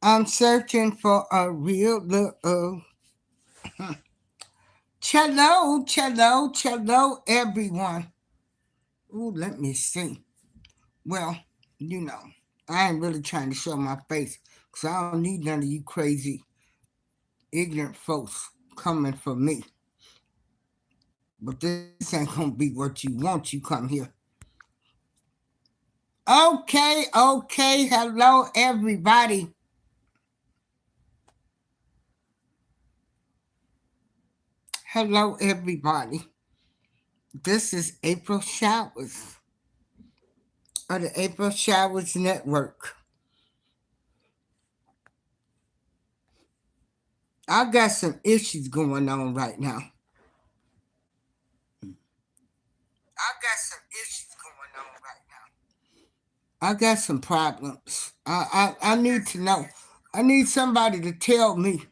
I'm searching for a real love. Cello, cello, cello, everyone. Ooh, let me see. Well, you know, I ain't really trying to show my face because I don't need none of you crazy, ignorant folks coming for me. But this ain't gonna be what you want. You come here. Okay, okay. Hello, everybody. Hello, everybody. This is April Showers of the April Showers Network. I got some issues going on right now. I got some issues going on right now. I got some problems. I need to know. I need somebody to tell me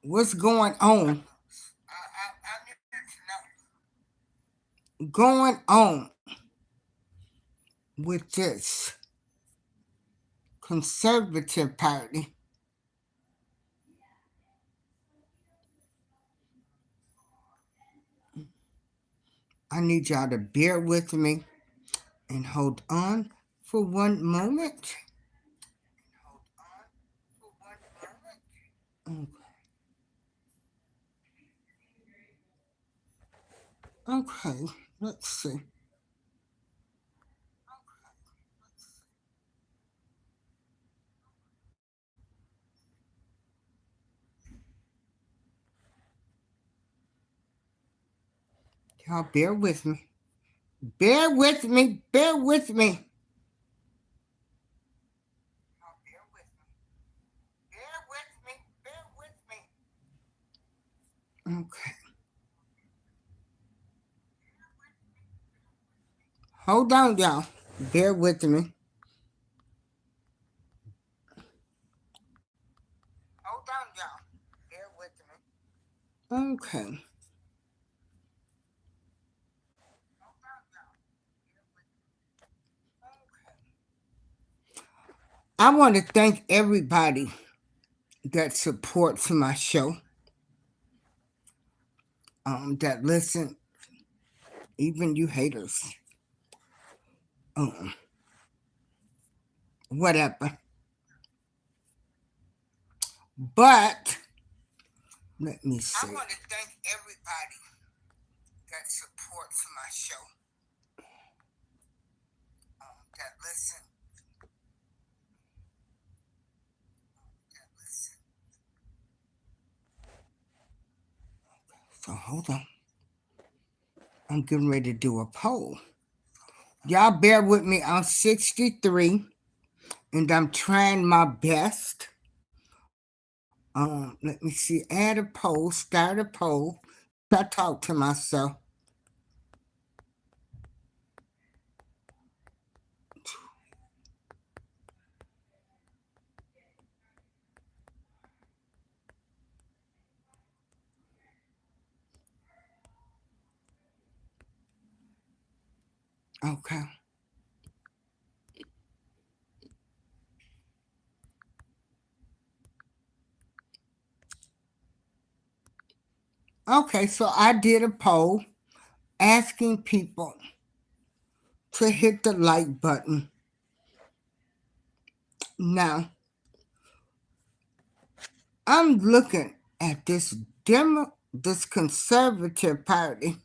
what's going on. Going on with this conservative party. I need y'all to bear with me and hold on for one moment. Okay, let's see. Y'all bear with me. Bear with me. Bear with me. Okay. Hold on, y'all. Bear with me. Okay. I want to thank everybody that supports my show, that listen, even you haters. Um, whatever. But let me see. I want to thank everybody that supports my show, that listen. So hold on. I'm getting ready to do a poll. Y'all bear with me. I'm 63 and I'm trying my best. Let me see. Add a poll, start a poll. I talk to myself. Okay. Okay, so I did a poll asking people to hit the like button. Now, I'm looking at this conservative party,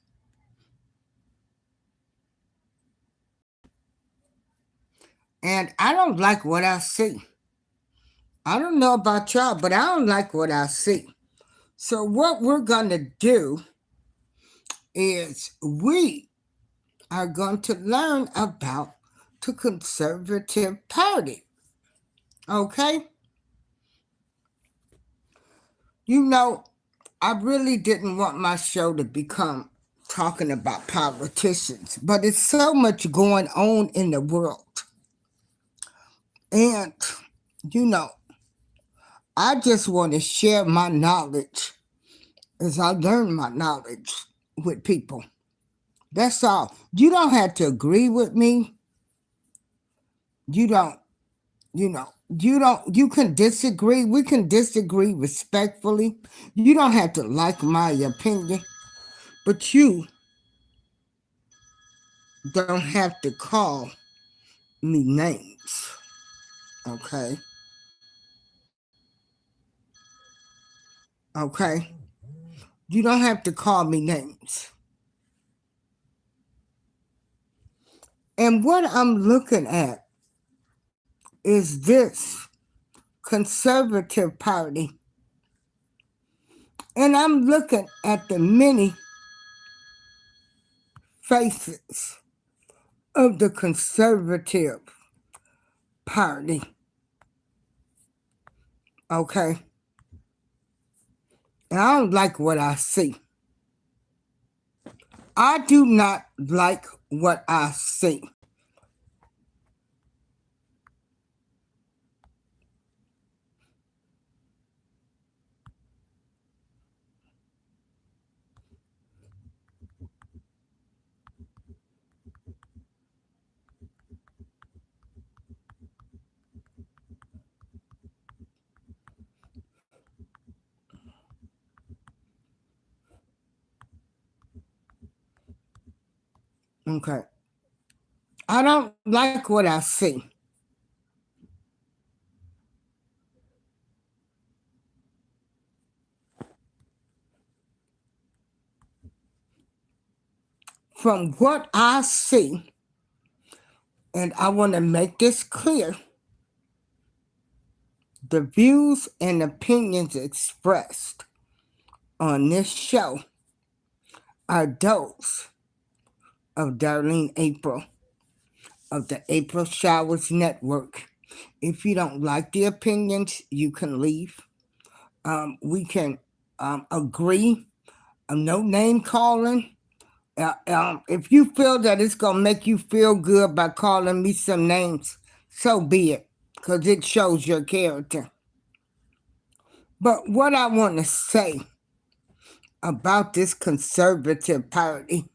and I don't like what I see. I don't know about y'all, but I don't like what I see. So what we're gonna do is we are going to learn about the conservative party. Okay? You know, I really didn't want my show to become talking about politicians, but it's so much going on in the world. And, you know, I just want to share my knowledge as I learn my knowledge with people. That's all. You don't have to agree with me. You don't You can disagree. We can disagree respectfully. You don't have to like my opinion, but you don't have to call me names. Okay? Okay? You don't have to call me names. And what I'm looking at is this conservative party. And I'm looking at the many faces of the conservative party. Okay? And I don't like what I see. I do not like what I see. Okay. I don't like what I see. From what I see, and I want to make this clear, the views and opinions expressed on this show are those of Darlene April of the April Showers Network. If you don't like the opinions, you can leave. We can agree. No name calling. If you feel that it's going to make you feel good by calling me some names, so be it, because it shows your character. But what I want to say about this conservative party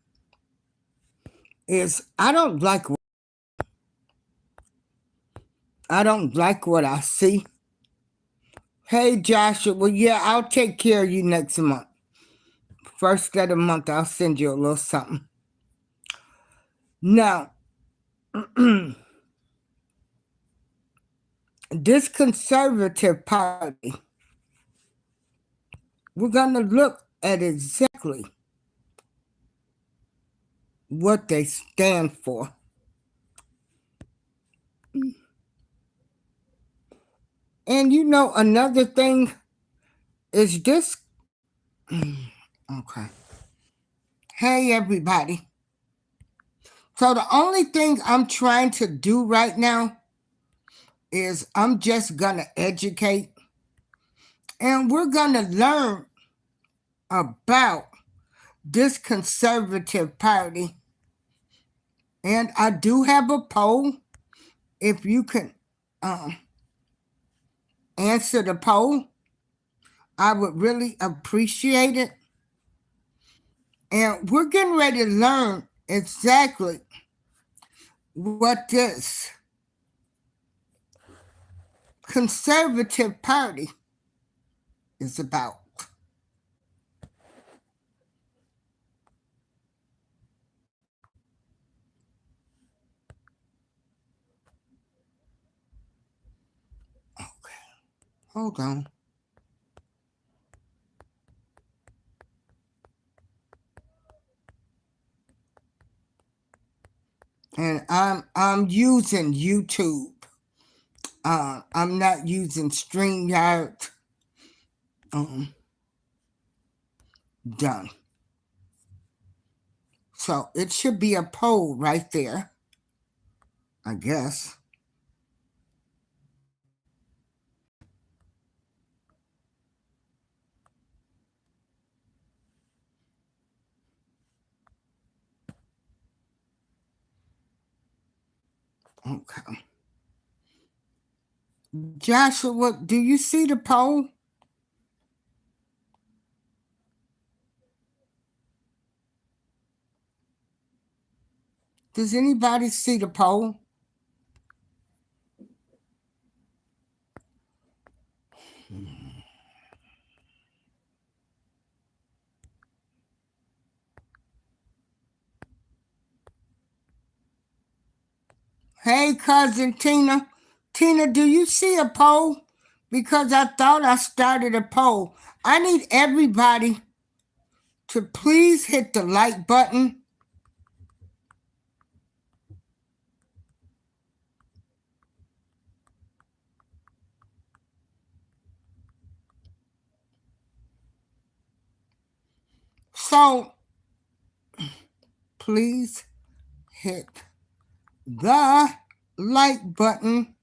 is I don't like what I see. Hey Joshua, well yeah, I'll take care of you next month. First of the month, I'll send you a little something. Now, this conservative party, we're going to look at exactly what they stand for. And another thing is this. Okay. Hey, everybody. So, the only thing I'm trying to do right now is I'm just going to educate and we're going to learn about this conservative party. And I do have a poll. If you can answer the poll, I would really appreciate it. And we're getting ready to learn exactly what this conservative party is about. Okay, hold on. And I'm using YouTube. I'm not using StreamYard. Done. So it should be a poll right there, I guess. Okay. Joshua, do you see the poll? Does anybody see the poll? Hey, cousin Tina. Tina, do you see a poll? Because I thought I started a poll. I need everybody to please hit the like button. So, please hit the like button.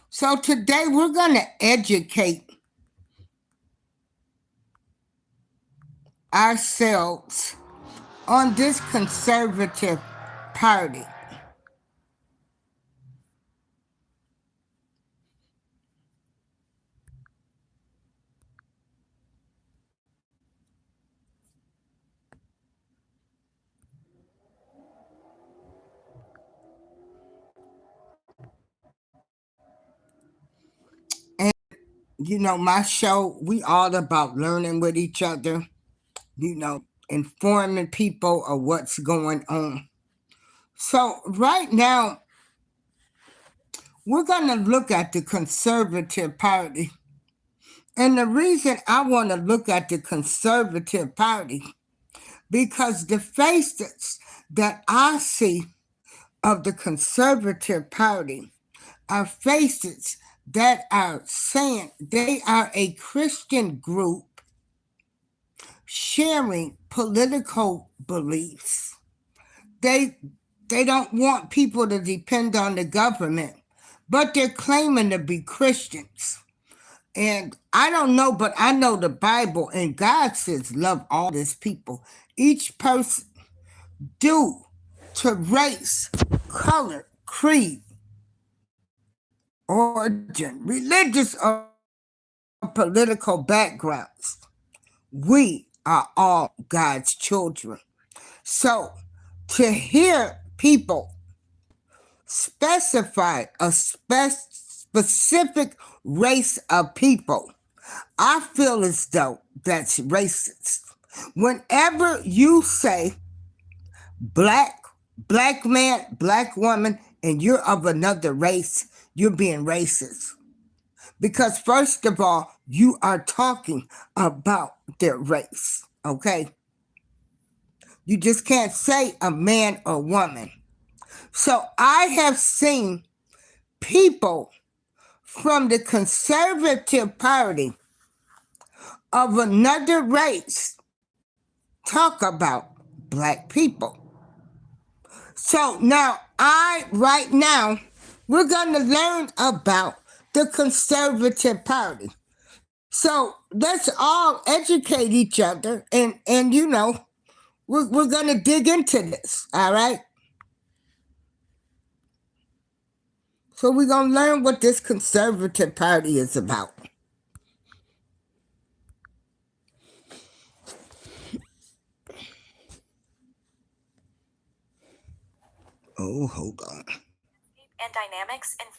So today we're going to educate ourselves on this conservative party. And my show, we all about learning with each other, informing people of what's going on. So right now, we're going to look at the Conservative Party. And the reason I want to look at the Conservative Party, because the faces that I see of the Conservative Party are faces that are saying they are a Christian group sharing political beliefs. They don't want people to depend on the government, but they're claiming to be Christians. And I don't know, but I know the Bible, and God says love all His people. Each person due to race, color, creed, origin, religious or political backgrounds. We are all God's children. So to hear people specify a specific race of people, I feel as though that's racist. Whenever you say black man, black woman, and you're of another race, you're being racist. Because first of all, you are talking about their race, okay? You just can't say a man or woman. So I have seen people from the Conservative Party of another race talk about black people. So now right now, we're going to learn about the Conservative Party. So let's all educate each other and we're going to dig into this, all right? So we're going to learn what this Conservative Party is about. Oh, hold on. And dynamics in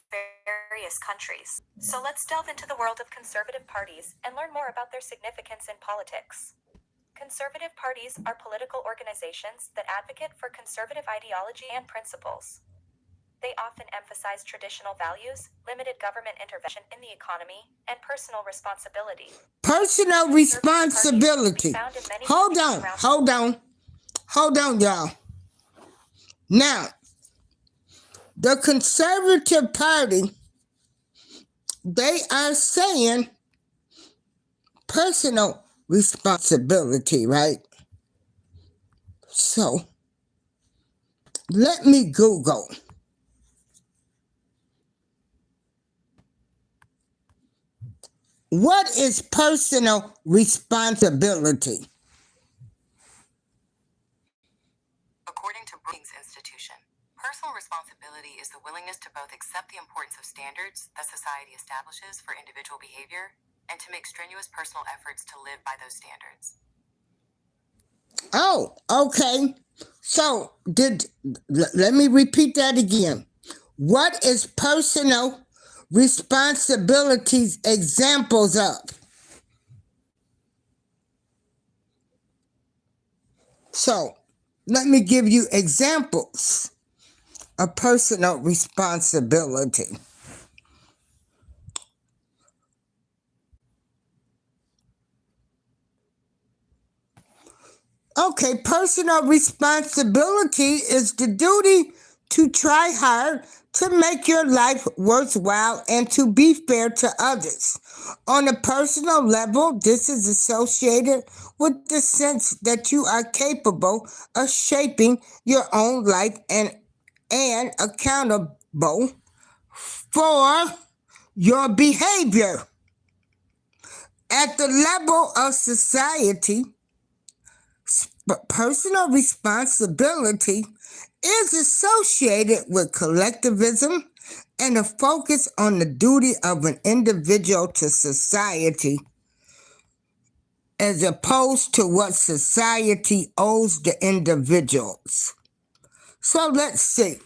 various countries. So let's delve into the world of conservative parties and learn more about their significance in politics. Conservative parties are political organizations that advocate for conservative ideology and principles. They often emphasize traditional values, limited government intervention in the economy, and personal responsibility. Personal responsibility. Hold on, y'all. Now, the Conservative Party, they are saying personal responsibility, right? So, let me Google. What is personal responsibility? According to Brookings Institution, personal responsibility is the willingness to both accept the importance of standards that society establishes for individual behavior and to make strenuous personal efforts to live by those standards. Oh, okay. So, let me repeat that again. What is personal responsibilities examples of? So, let me give you examples a personal responsibility. Okay, personal responsibility is the duty to try hard to make your life worthwhile and to be fair to others. On a personal level, this is associated with the sense that you are capable of shaping your own life and accountable for your behavior. At the level of society, personal responsibility is associated with collectivism and a focus on the duty of an individual to society as opposed to what society owes the individuals. So let's see.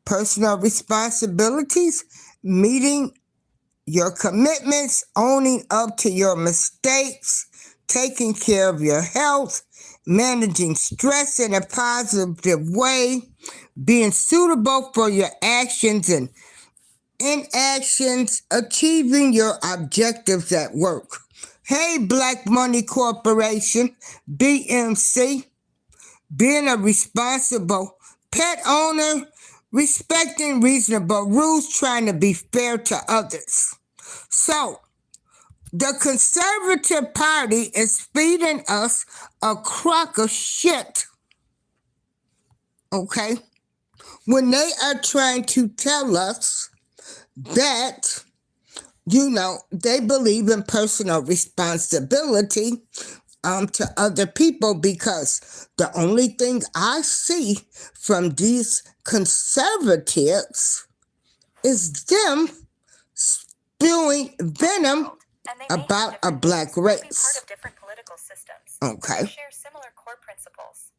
Personal responsibilities, meeting your commitments, owning up to your mistakes, taking care of your health, managing stress in a positive way, being suitable for your actions and inactions, achieving your objectives at work. Hey, Black Money Corporation, BMC, being a responsible pet owner, respecting reasonable rules, trying to be fair to others. So, the Conservative Party is feeding us a crock of shit, okay? When they are trying to tell us that, they believe in personal responsibility to other people, because the only thing I see from these conservatives is them spewing venom And they may have about a different black views, may be part race. of different political systems. Okay. They share similar core principles.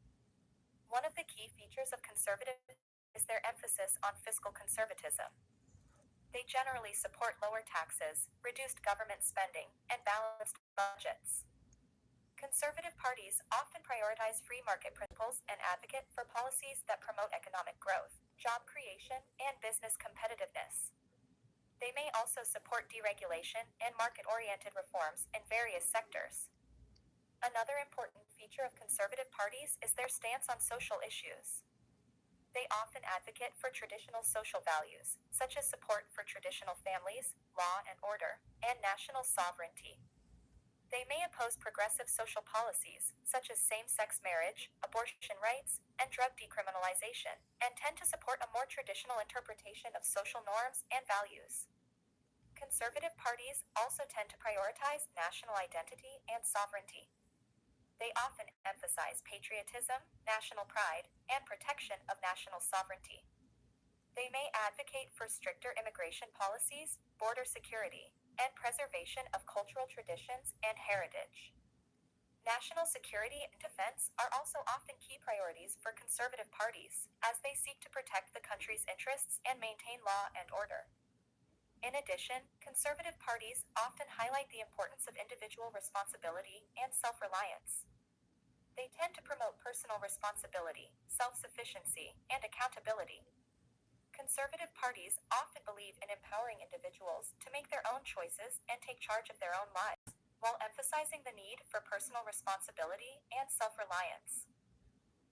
One of the key features of conservative is their emphasis on fiscal conservatism. They generally support lower taxes, reduced government spending, and balanced budgets. Conservative parties often prioritize free market principles and advocate for policies that promote economic growth, job creation, and business competitiveness. They may also support deregulation and market-oriented reforms in various sectors. Another important feature of conservative parties is their stance on social issues. They often advocate for traditional social values, such as support for traditional families, law and order, and national sovereignty. They may oppose progressive social policies, such as same-sex marriage, abortion rights, and drug decriminalization, and tend to support a more traditional interpretation of social norms and values. Conservative parties also tend to prioritize national identity and sovereignty. They often emphasize patriotism, national pride, and protection of national sovereignty. They may advocate for stricter immigration policies, border security, and preservation of cultural traditions and heritage. National security and defense are also often key priorities for conservative parties, as they seek to protect the country's interests and maintain law and order. In addition, conservative parties often highlight the importance of individual responsibility and self-reliance. They tend to promote personal responsibility, self-sufficiency, and accountability. Conservative parties often believe in empowering individuals to make their own choices and take charge of their own lives, while emphasizing the need for personal responsibility and self-reliance.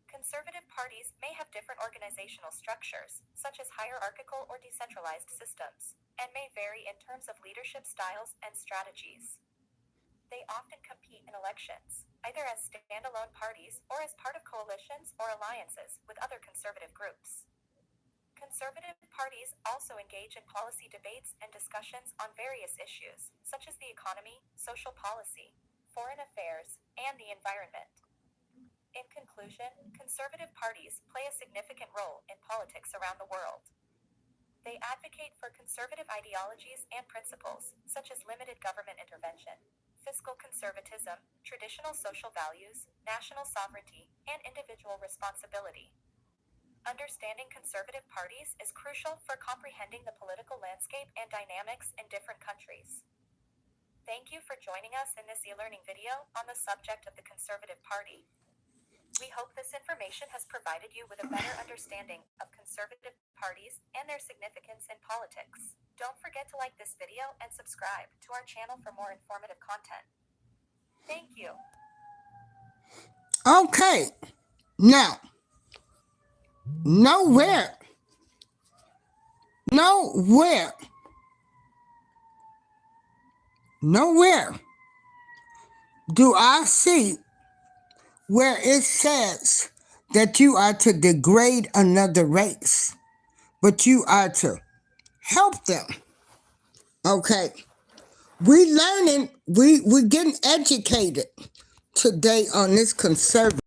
Conservative parties may have different organizational structures, such as hierarchical or decentralized systems, and may vary in terms of leadership styles and strategies. They often compete in elections, either as standalone parties or as part of coalitions or alliances with other conservative groups. Conservative parties also engage in policy debates and discussions on various issues, such as the economy, social policy, foreign affairs, and the environment. In conclusion, conservative parties play a significant role in politics around the world. They advocate for conservative ideologies and principles, such as limited government intervention, fiscal conservatism, traditional social values, national sovereignty, and individual responsibility. Understanding conservative parties is crucial for comprehending the political landscape and dynamics in different countries. Thank you for joining us in this e-learning video on the subject of the Conservative Party. We hope this information has provided you with a better understanding of conservative parties and their significance in politics. Don't forget to like this video and subscribe to our channel for more informative content. Thank you. Okay, now, nowhere do I see where it says that you are to degrade another race, but you are to help them. Okay, we getting educated today on this conservative.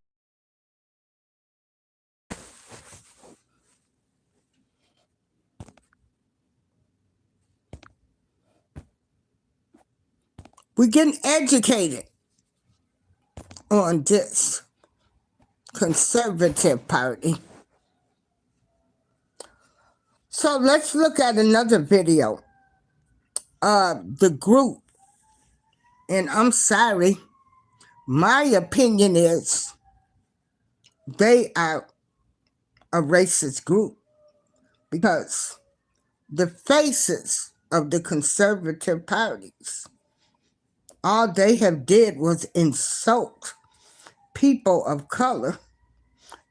We're getting educated on this conservative party. So let's look at another video of the group. And I'm sorry, my opinion is they are a racist group because the faces of the conservative parties, all they have did was insult people of color,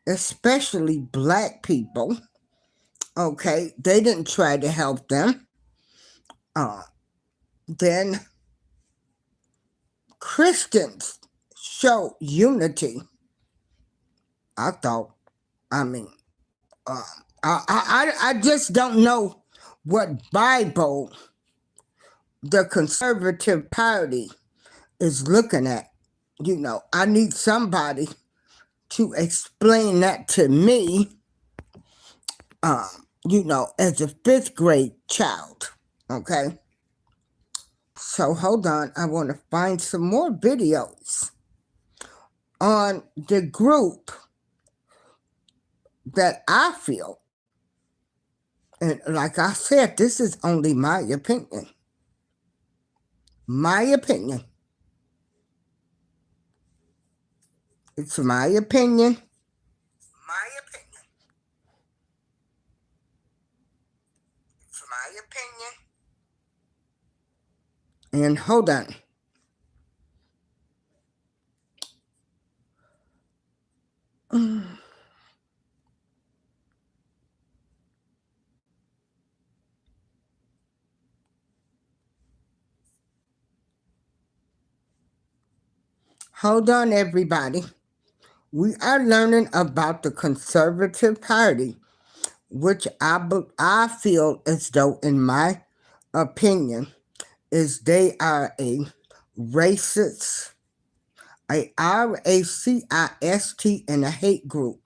especially black people. Okay, they didn't try to help them. Then Christians show unity. I just don't know what Bible the conservative party is looking at. You know, I need somebody to explain that to me, you know, as a 5th grade child, okay? So hold on, I want to find some more videos on the group that I feel, and like I said, this is only my opinion. My opinion. It's my opinion. My opinion. It's my opinion. And hold on. Hold on, everybody. We are learning about the Conservative Party, which I feel as though, in my opinion, is they are a racist, a racist, and a hate group.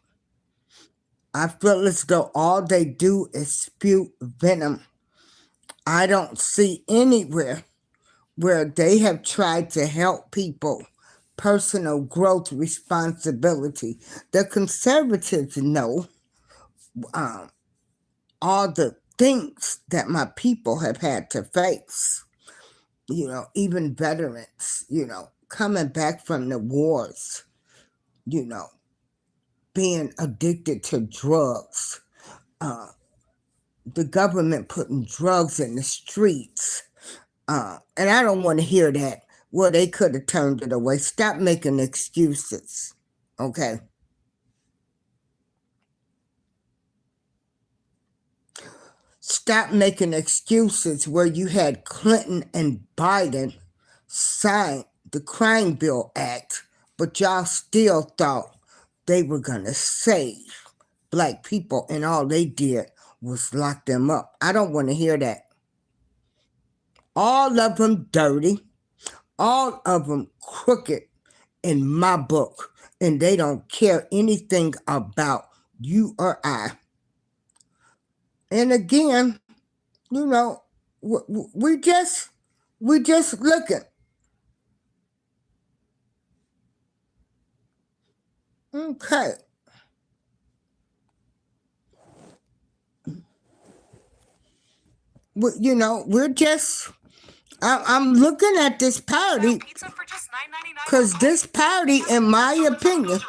I feel as though all they do is spew venom. I don't see anywhere where they have tried to help people. Personal growth responsibility. The conservatives know all the things that my people have had to face. You know, even veterans, you know, coming back from the wars, you know, being addicted to drugs, the government putting drugs in the streets. And I don't want to hear that. Well, they could have turned it away. Stop making excuses, okay? Stop making excuses where you had Clinton and Biden sign the Crime Bill Act, but y'all still thought they were going to save black people, and all they did was lock them up. I don't want to hear that. All of them dirty. All of them crooked in my book, and they don't care anything about you or I. And again, you know, we just looking. Okay. You know, we're just. I'm looking at this party because this party, in my opinion,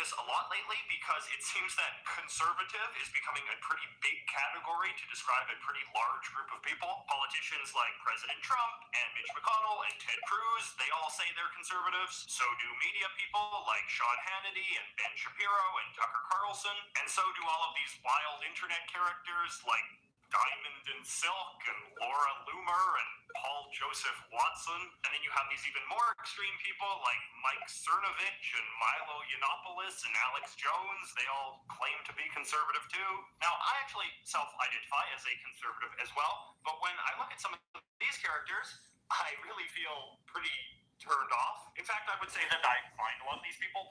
this a lot lately because it seems that conservative is becoming a pretty big category to describe a pretty large group of people. Politicians like President Trump and Mitch McConnell and Ted Cruz, they all say they're conservatives. So do media people like Sean Hannity and Ben Shapiro and Tucker Carlson. And so do all of these wild internet characters like Diamond and Silk and Laura Loomer and Paul Joseph Watson. And then you have these even more extreme people like Mike Cernovich and Milo Yiannopoulos and Alex Jones. They all claim to be conservative too. Now, I actually self-identify as a conservative as well, but when I look at some of these characters, I really feel pretty turned off. In fact, I would say that I find a lot of these people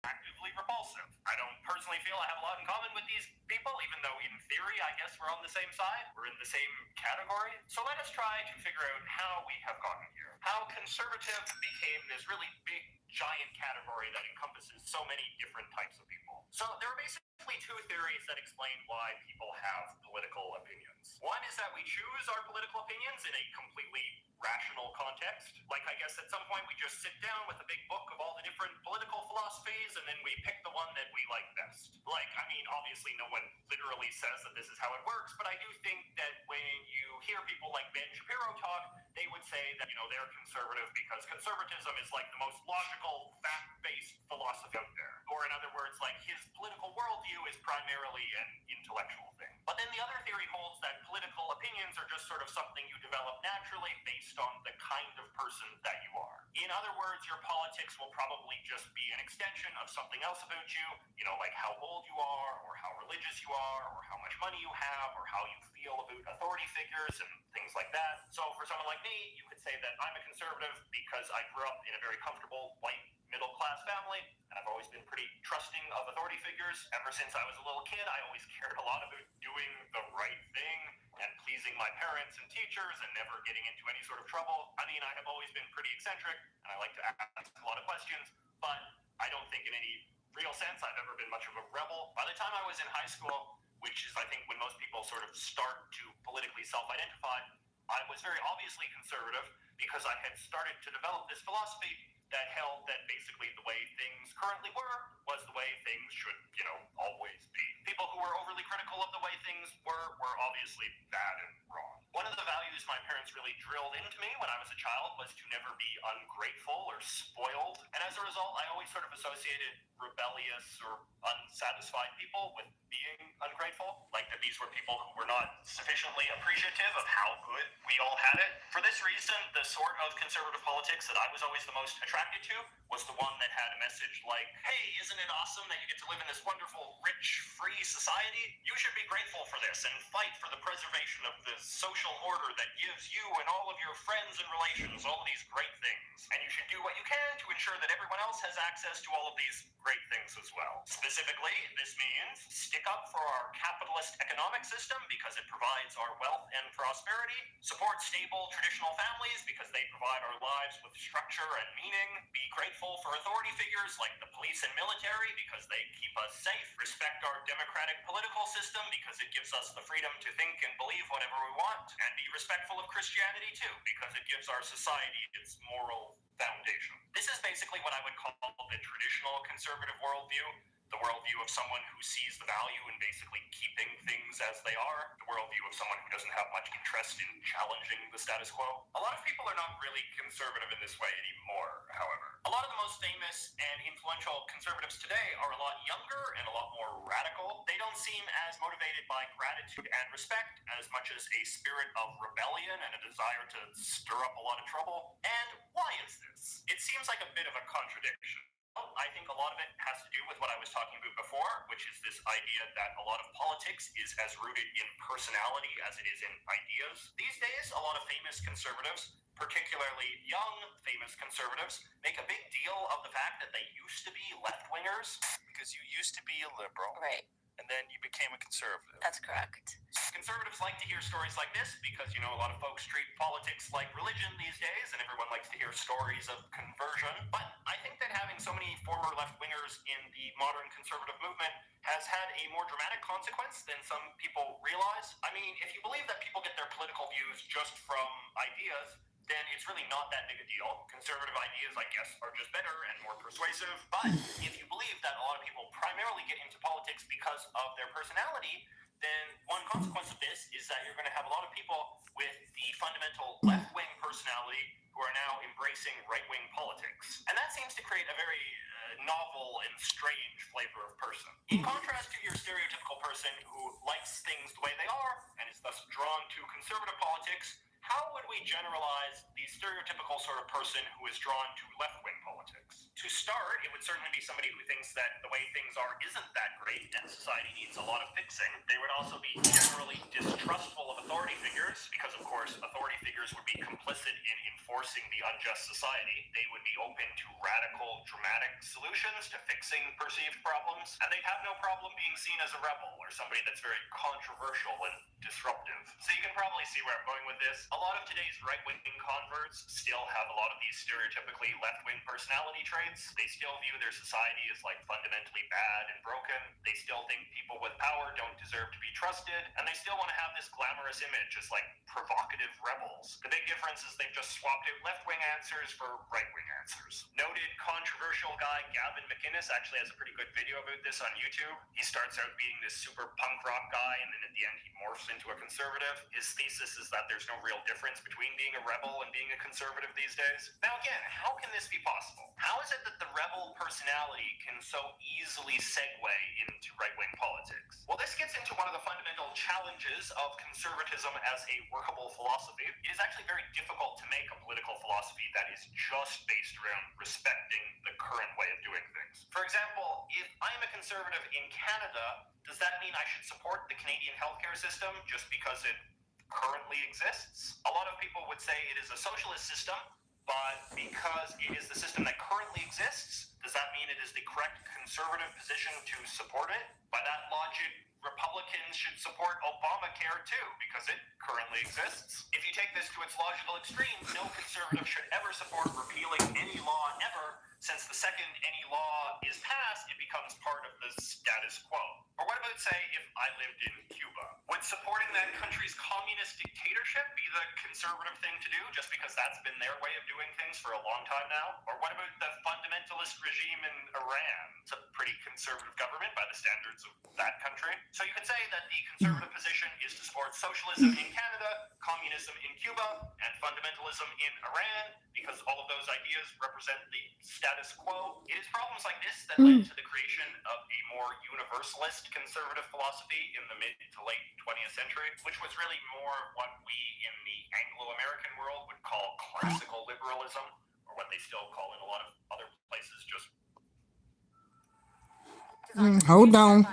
actively repulsive. I don't personally feel I have a lot in common with these people, even though in theory I guess we're on the same side. We're in the same category. So let us try to figure out how we have gotten here. How conservative became this really big, giant category that encompasses so many different types of people. So there are basically two theories that explain why people have political opinions. One is that we choose our political opinions in a completely rational context. Like, I guess at some point we just sit down with a big book of all the different political philosophies and then we pick the one that we like best. Like, I mean, obviously no one literally says that this is how it works, but I do think that when you hear people like Ben Shapiro talk, they would say that, they're conservative because conservatism is like the most logical, fact-based philosophy out there. Or in other words, like his political worldview is primarily an intellectual thing. But then the other theory holds that political opinions are just sort of something you develop naturally based on the kind of person that you are. In other words, your politics will probably just be an extension of something else about you, like how old you are, or how religious you are, or how much money you have, or how you feel about authority figures and things like that. So for someone like me, you could say that I'm a conservative because I grew up in a very comfortable, white, middle-class family, and I've always been pretty trusting of authority figures. Ever since I was a little kid, I always cared a lot about doing the right thing and pleasing my parents and teachers and never getting into any sort of trouble. I mean, I have always been pretty eccentric, and I like to ask a lot of questions, but I don't think in any real sense I've ever been much of a rebel. By the time I was in high school, which is, I think, when most people sort of start to politically self-identify, I was very obviously conservative because I had started to develop this philosophy that held that basically the way things currently were was the way things should, always be. People who were overly critical of the way things were obviously bad and wrong. One of the values my parents really drilled into me when I was a child was to never be ungrateful or spoiled. And as a result, I always sort of associated rebellious or unsatisfied people with being ungrateful. Like that these were people who were not sufficiently appreciative of how good we all had it. For this reason, the sort of conservative politics that I was always the most attracted to was the one that had a message like, hey, isn't it awesome that you get to live in this wonderful, rich, free society? You should be grateful for this and fight for the preservation of the social order that gives you and all of your friends and relations all of these great things. And you should do what you can to ensure that everyone else has access to all of these great things as well. Specifically, this means stick up for our capitalist economic system because it provides our wealth and prosperity, support stable traditional families because they provide our lives with structure and meaning, be grateful for authority figures like the police and military because they keep us safe, respect our democratic political system because it gives us the freedom to think and believe whatever we want, and be respectful of Christianity too because it gives our society its moral foundation. This is basically what I would call the traditional conservative worldview, the worldview of someone who sees the value in basically keeping things as they are, the worldview of someone who doesn't have much interest in challenging the status quo. A lot of people are not really conservative in this way anymore, however. A lot of the most famous and influential conservatives today are a lot younger and a lot more radical. They don't seem as motivated by gratitude and respect as much as a spirit of rebellion and a desire to stir up a lot of trouble. And why is this? It seems like a bit of a contradiction. I think a lot of it has to do with what I was talking about before, which is this idea that a lot of politics is as rooted in personality as it is in ideas. These days, a lot of famous conservatives, particularly young famous conservatives, make a big deal of the fact that they used to be left-wingers. Because you used to be a liberal. Right. And then you became a conservative. That's correct. Conservatives like to hear stories like this because, a lot of folks treat politics like religion these days, and everyone likes to hear stories of conversion. But I think that having so many former left-wingers in the modern conservative movement has had a more dramatic consequence than some people realize. I mean, if you believe that people get their political views just from ideas, then it's really not that big a deal. Conservative ideas, I guess, are just better and more persuasive. But if you believe that a lot of people primarily get into politics because of their personality, then one consequence of this is that you're going to have a lot of people with the fundamental left-wing personality who are now embracing right-wing politics. And that seems to create a very novel and strange flavor of person. In contrast to your stereotypical person who likes things the way they are and is thus drawn to conservative politics, how would we generalize the stereotypical sort of person who is drawn to left-wing politics? To start, it would certainly be somebody who thinks that the way things are isn't that great and society needs a lot of fixing. They would also be generally distrustful of authority figures because, of course, authority figures would be complicit in enforcing the unjust society. They would be open to radical, dramatic solutions to fixing perceived problems, and they'd have no problem being seen as a rebel or somebody that's very controversial and disruptive. So you can probably see where I'm going with this. A lot of today's right-wing converts still have a lot of these stereotypically left-wing personality traits. They still view their society as like fundamentally bad and broken. They still think people with power don't deserve to be trusted, and they still want to have this glamorous image as like provocative rebels. The big difference is they've just swapped out left-wing answers for right-wing answers. Noted controversial guy Gavin McInnes actually has a pretty good video about this on YouTube. He starts out being this super punk rock guy, and then at the end he morphs into a conservative. His thesis is that there's no real difference between being a rebel and being a conservative these days. Now again, how can this be possible? How is it that the rebel personality can so easily segue into right-wing politics? Well, this gets into one of the fundamental challenges of conservatism as a workable philosophy. It is actually very difficult to make a political philosophy that is just based around respecting the current way of doing things. For example, if I'm a conservative in Canada, does that mean I should support the Canadian healthcare system just because it currently exists? A lot of people would say it is a socialist system, but because it is the system that currently exists, does that mean it is the correct conservative position to support it? By that logic, Republicans should support Obamacare too, because it currently exists. If you take this to its logical extreme, no conservative should ever support repealing any law ever, since the second any law is passed, it becomes part of the status quo. Or what about, say, if I lived in Cuba? Would supporting that country's communist dictatorship be the conservative thing to do, just because that's been their way of doing things for a long time now? Or what about the fundamentalist regime in Iran? It's a pretty conservative government by the standards of that country. So you could say that the conservative position is to support socialism in Canada, communism in Cuba, and fundamentalism in Iran, because all of those ideas represent the status quo. It is problems like this that led to the creation of a more universalist conservative philosophy in the mid to late 20th century, which was really more what we in the Anglo-American world would call classical liberalism, or what they still call in a lot of other places just... Hold on.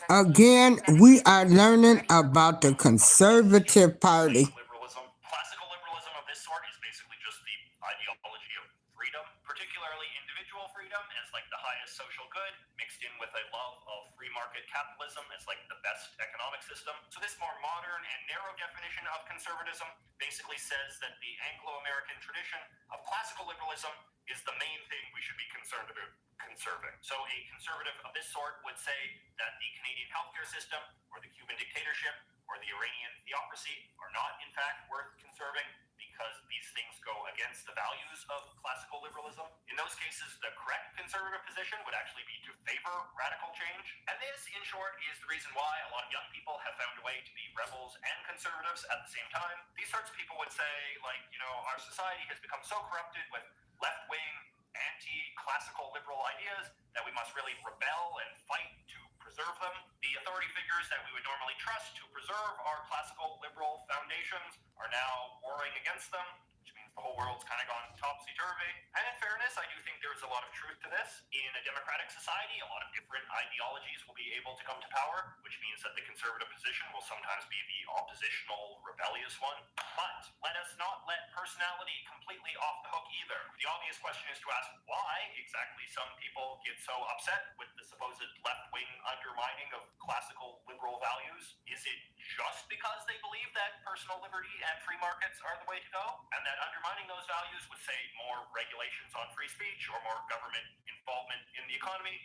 Again, we are learning about the Conservative Party. Classical liberalism of this sort is basically just the ideology of freedom, particularly individual freedom as like the highest social good, mixed in with a love of free market capitalism as like the best economic system. So this more modern and narrow definition of conservatism basically says that the Anglo-American tradition of classical liberalism is the main thing we should be concerned about conserving. So a conservative of this sort would say that the Canadian healthcare system or the Cuban dictatorship or the Iranian theocracy are not, in fact, worth conserving because these things go against the values of classical liberalism. In those cases, the correct conservative position would actually be to favor radical change. And this, in short, is the reason why a lot of young people have found a way to be rebels and conservatives at the same time. These sorts of people would say, like, you know, our society has become so corrupted with left-wing, anti-classical liberal ideas that we must really rebel and fight to preserve them. The authority figures that we would normally trust to preserve our classical liberal foundations are now warring against them, which means the whole world's kind of gone topsy-turvy. And in fairness, I do think there's a lot of truth to this. In a democratic society, a lot of different ideologies will be able to come to power, which means that the conservative position will sometimes be the oppositional, rebellious one. But let us not let personality completely off the hook either. The obvious question is to ask why exactly some people get so upset with the supposed left-wing undermining of classical liberal values. Is it just because they believe that personal liberty and free markets are the way to go, and that undermining those values with, say, more regulations on free speech or more government involvement in the economy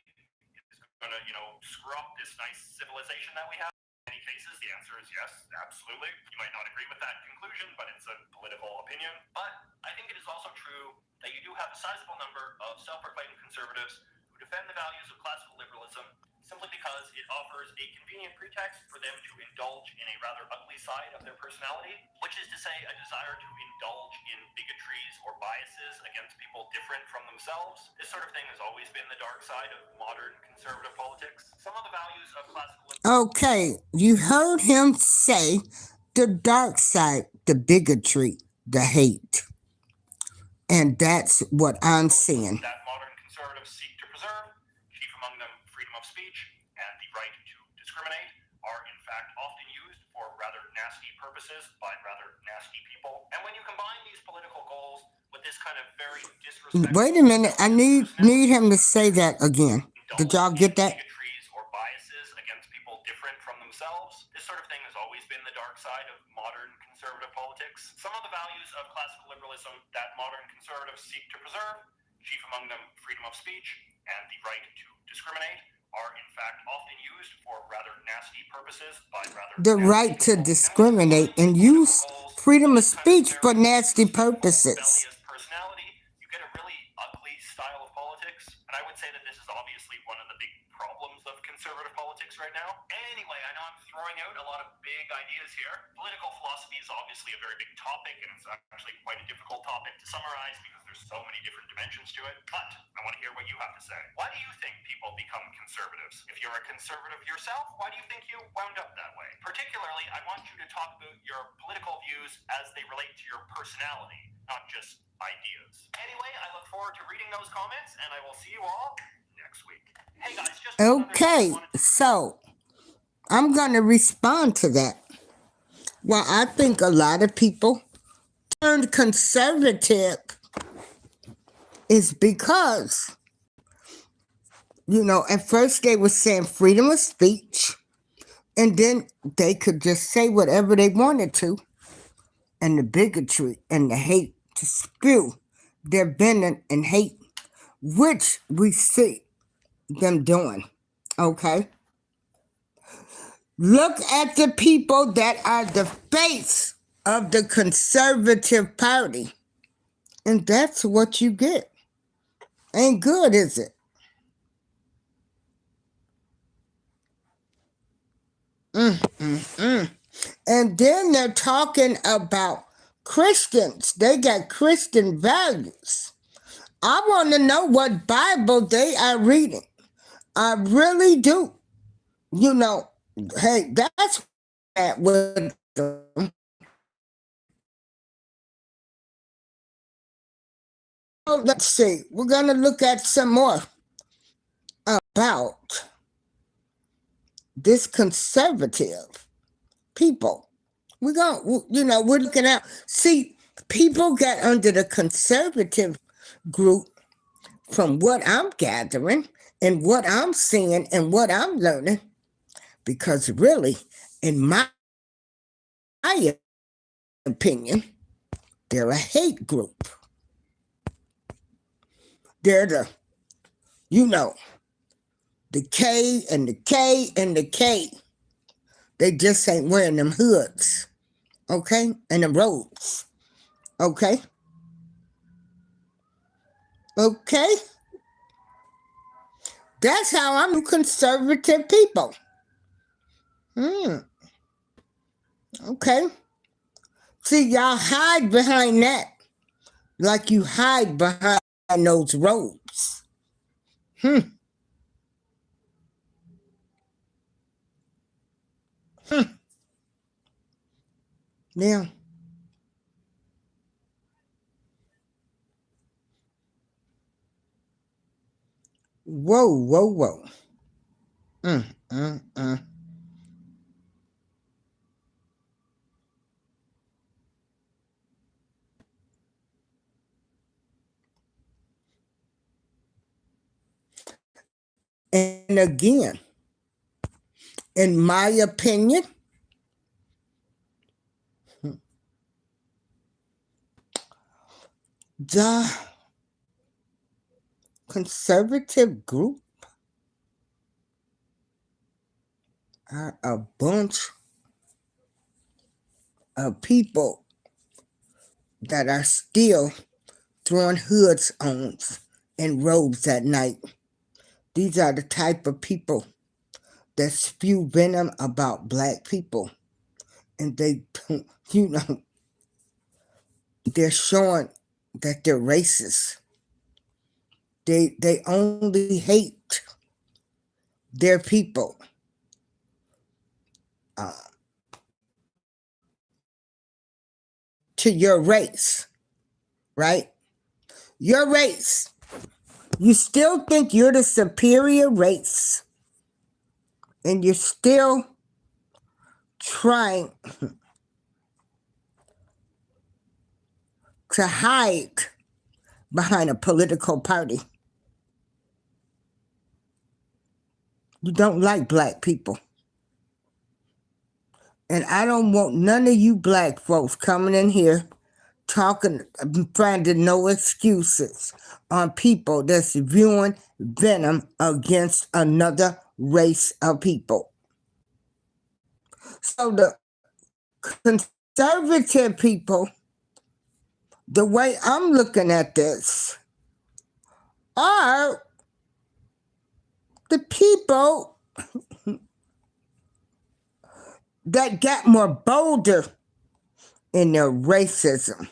is going to, screw up this nice civilization that we have? many cases, the answer is yes, absolutely. You might not agree with that conclusion, but it's a political opinion. But I think it is also true that you do have a sizable number of self-proclaimed conservatives who defend the values of classical liberalism simply because it offers a convenient pretext for them to indulge in a rather ugly side of their personality, which is to say a desire to indulge in bigotries or biases against people different from themselves. This sort of thing has always been the dark side of modern conservative politics. Some of the values of classical Okay, you heard him say the dark side, the bigotry, the hate. And that's what I'm seeing. that modern conservatives seek to preserve, chief among them freedom of speech and the right to discriminate, are in fact often used for rather nasty purposes by rather nasty people. And when you combine these political goals with this kind of very disrespectful... Wait a minute, I need him to say that again. Did y'all get that? Bigotries or biases against people different from themselves. This sort of thing has always been the dark side of modern conservative politics. Some of the values of classical liberalism that modern conservatives seek to preserve, chief among them freedom of speech and the right to discriminate, are in fact often used for rather nasty purposes by rather... The right to discriminate and use freedom of speech for nasty purposes. Rebellious personality, you get a really ugly style of politics, and I would say that this is obviously one of the big problems of conservative politics right now. Anyway, I know I'm throwing out a lot of big ideas here. Political philosophy is obviously a very big topic, and it's actually quite a difficult topic to summarize because there's so many different dimensions to it. But I want to hear what you have to say. Why do you think people become conservatives? If you're a conservative yourself, why do you think you wound up that way? Particularly, I want you to talk about your political views as they relate to your personality, not just ideas. Anyway, I look forward to reading those comments, and I will see you all next week. Hey guys, just Okay, so I'm going to respond to that. Well, I think a lot of people turned conservative is because, at first they were saying freedom of speech, and then they could just say whatever they wanted to, and the bigotry and the hate to spew their venom and hate, which we see them doing. Okay? Look at the people that are the face of the Conservative Party, and that's what you get. Ain't good, is it? And then they're talking about Christians. They got Christian values. I want to know what Bible they are reading. I really do. Hey, that's that with them. Let's see. We're going to look at some more about this conservative people. We're looking at, see, people got under the conservative group from what I'm gathering and what I'm seeing and what I'm learning, because really, in my opinion, they're a hate group. They're the K and the K and the K. They just ain't wearing them hoods, okay? And them robes, okay? Okay? That's how I'm conservative people. Okay. See, y'all hide behind that. Like you hide behind those robes. Yeah. Whoa. And again, in my opinion, the conservative group are a bunch of people that are still throwing hoods on and robes at night. These are the type of people that spew venom about black people. And they, they're showing that they're racist. They only hate their people. Uh, to your race, right? Your race. You still think you're the superior race. And you're still trying to hide behind a political party. You don't like black people. And I don't want none of you black folks coming in here talking, finding no excuses on people that's viewing venom against another race of people. So the conservative people, the way I'm looking at this, are the people that got more bolder in their racism.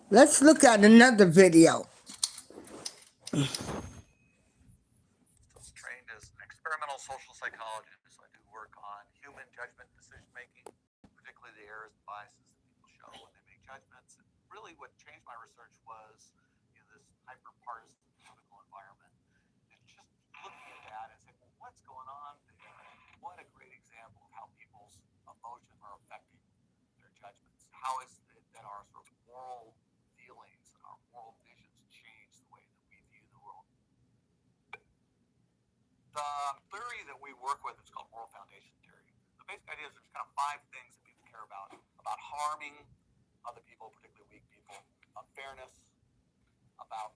Let's look at another video. Trained as an experimental social psychologist, I do work on human judgment decision making, particularly the errors and biases that people show when they make judgments. And really, what changed my research was this hyper-partisan political environment, and just looking at that and saying, well, what's going on there? What a great example of how people's emotions are affecting their judgments. How is it that our sort of moral feelings and our moral visions change the way that we view the world? The theory that we work with is called moral foundation theory. The basic idea is there's kind of 5 things that people care about harming other people, particularly weak people, fairness, about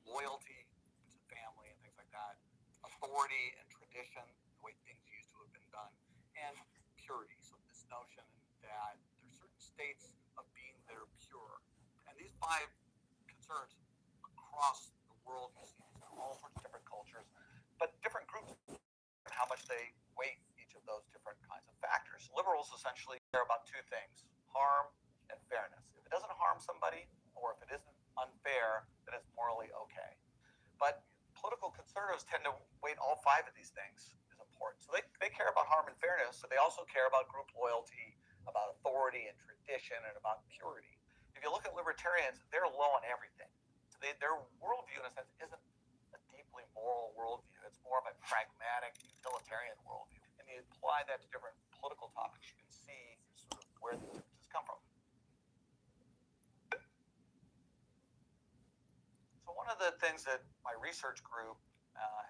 loyalty to family and things like that, authority and tradition, the way things used to have been done, and purity. So this notion that there's certain states of being that are pure. And these 5 concerns across the world, you see these in all sorts of different cultures, but different groups, how much they weight each of those different kinds of factors. Liberals essentially care about 2 things: harm and fairness. If it doesn't harm somebody, or if it isn't unfair, then it's morally okay. But political conservatives tend to weight all 5 of these things as important. So they care about harm and fairness, so they also care about group loyalty, about authority and tradition, and about purity. If you look at libertarians, they're low on everything. So their worldview, in a sense, isn't a deeply moral worldview. It's more of a pragmatic, utilitarian worldview. And you apply that to different political topics, you can see sort of where the differences come from. So one of the things that my research group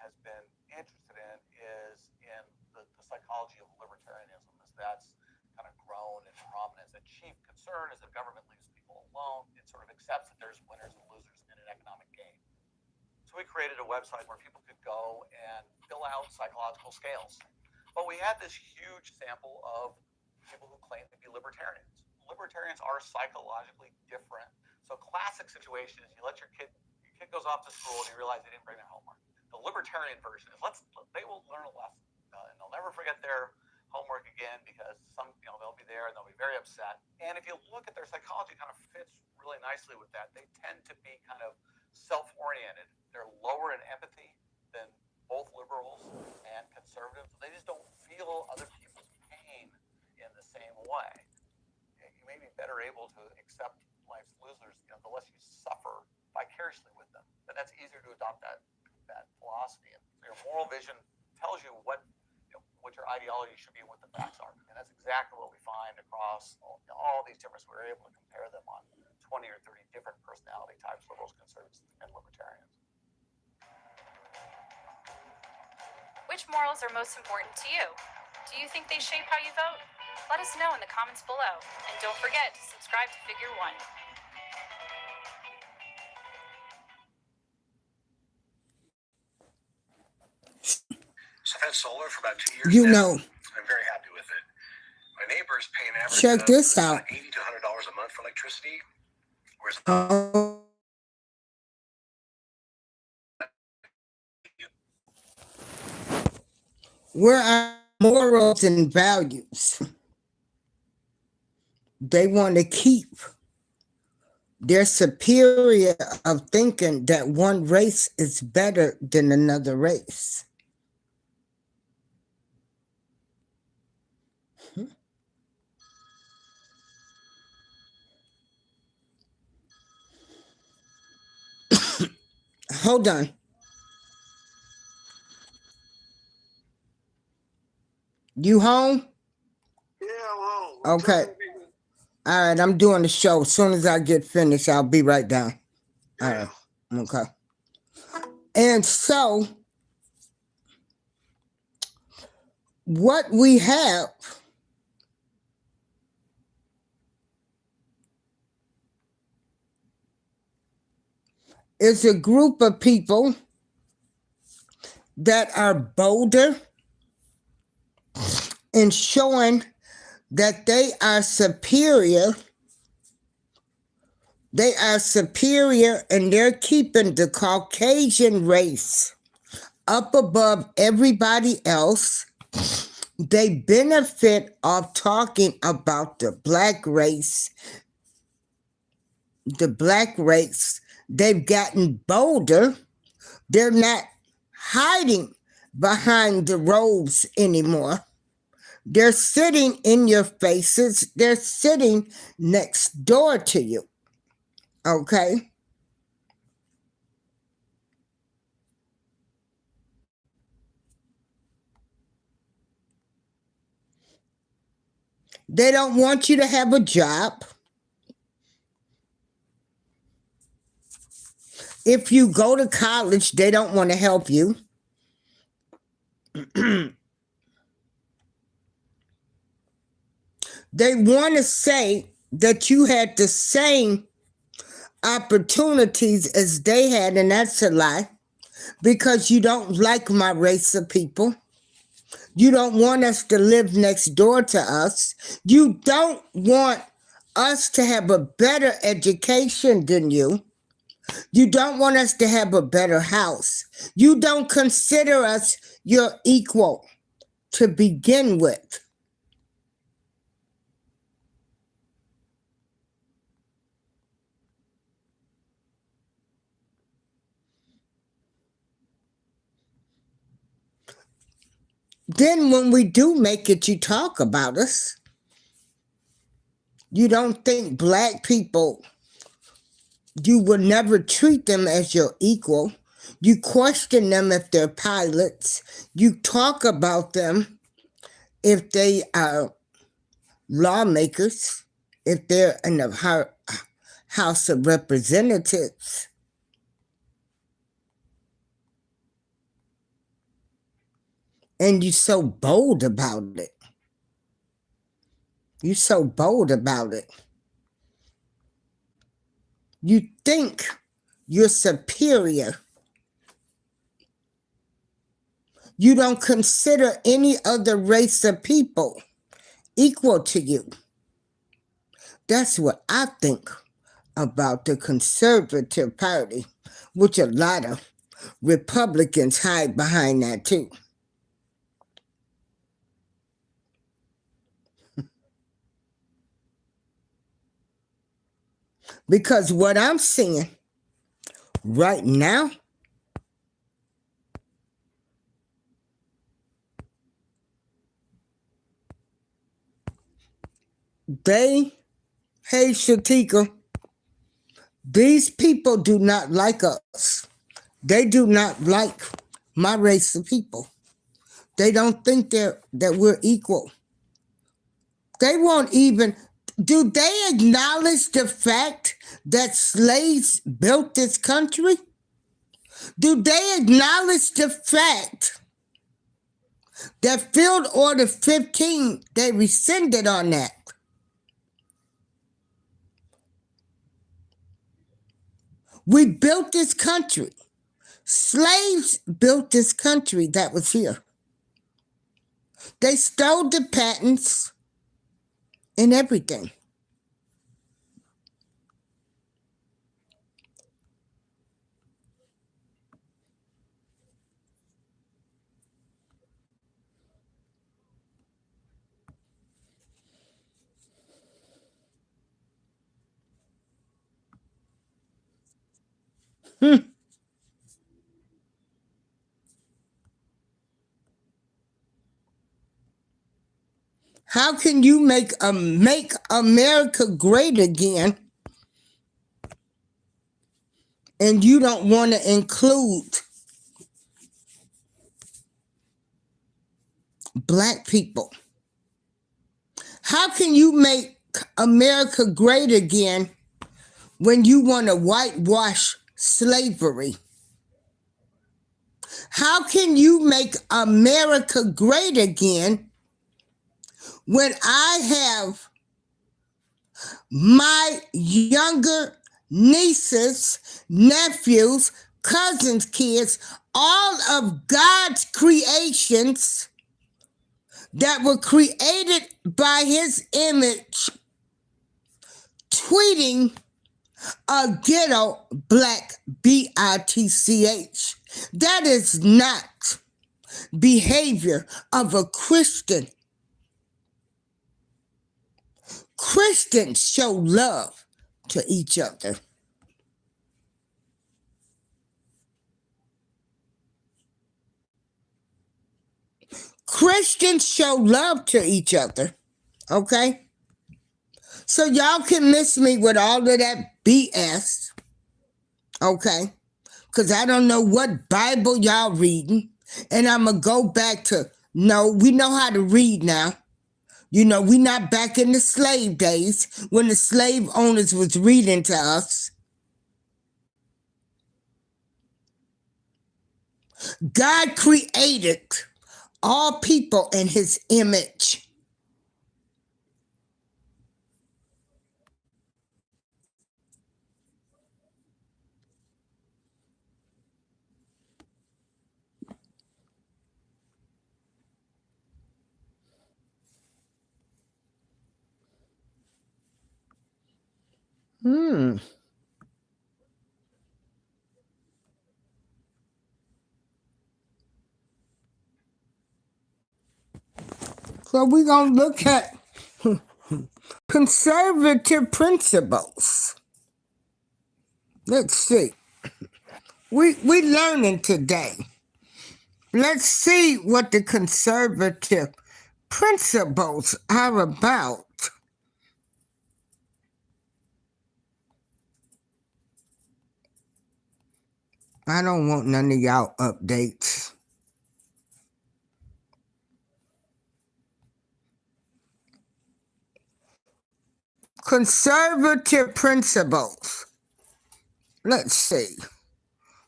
has been interested in is in the psychology of libertarianism, as that's kind of grown in prominence. The chief concern is that government leaves people alone. It sort of accepts that there's winners and losers in an economic game. So we created a website where people could go and fill out psychological scales. But we had this huge sample of people who claim to be libertarians. Libertarians are psychologically different. So classic situation is you let your kid goes off to school and you realize they didn't bring their homework. The libertarian version is they will learn a lesson and they'll never forget their homework again, because they'll be there and they'll be very upset. And if you look at their psychology, kind of fits really nicely with that. They tend to be kind of self-oriented. They're lower in empathy than both liberals and conservatives. They just don't feel other people's pain in the same way. You may be better able to accept life's losers, the less you suffer vicariously with them. But that's easier to adopt that philosophy. And so your moral vision tells you what your ideology should be and what the facts are. And that's exactly what we find across all these differences. We're able to compare them on 20 or 30 different personality types: liberals, conservatives, and libertarians. Which morals are most important to you? Do you think they shape how you vote? Let us know in the comments below. And don't forget to subscribe to Figure 1. So I've had solar for about 2 years You now. know, I'm very happy with it. My neighbors pay an average check of this out. $80 to $100 a month for electricity, whereas where are morals and values? They want to keep their superior of thinking that one race is better than another race. Hold on. You home? yeah, well, Okay. All right, I'm doing the show. As soon as I get finished, I'll be right down. All right. Okay. And so, what we have is a group of people that are bolder in showing that they are superior. They are superior and they're keeping the Caucasian race up above everybody else. They benefit off talking about the black race. The black race, they've gotten bolder. They're not hiding behind the robes anymore. They're sitting in your faces. They're sitting next door to you. Okay? They don't want you to have a job. If you go to college, they don't want to help you. They want to say that you had the same opportunities as they had, and that's a lie, because you don't like my race of people. You don't want us to live next door to us. You don't want us to have a better education than you. You don't want us to have a better house. You don't consider us your equal to begin with. Then when we do make it, you talk about us. You don't think black people, you would never treat them as your equal. You question them if they're pilots. You talk about them if they are lawmakers, if they're in the House of Representatives. And you're so bold about it. You're so bold about it. You think you're superior. You don't consider any other race of people equal to you. That's what I think about the Conservative Party, which a lot of Republicans hide behind that too. Because what I'm seeing right now, hey Shatika, these people do not like us. They do not like my race of people. They don't think that we're equal. They won't even, do they acknowledge the fact that slaves built this country? Do they acknowledge the fact that Field Order 15, they rescinded on that? We built this country. Slaves built this country that was here. They stole the patents and everything. How can you make America great again and you don't want to include black people? How can you make America great again when you want to whitewash slavery? How can you make America great again when I have my younger nieces, nephews, cousins, kids, all of God's creations that were created by his image, tweeting a ghetto black bitch? That is not behavior of a Christian. Christians show love to each other. Christians show love to each other, okay? So y'all can miss me with all of that BS, okay? Because I don't know what Bible y'all reading. And I'm going to go back to, no, we know how to read now. You know, we not back in the slave days when the slave owners was reading to us. God created all people in his image. So we're going to look at conservative principles. Let's see. We learning today. Let's see what the conservative principles are about. I don't want none of y'all updates. Conservative principles. Let's see.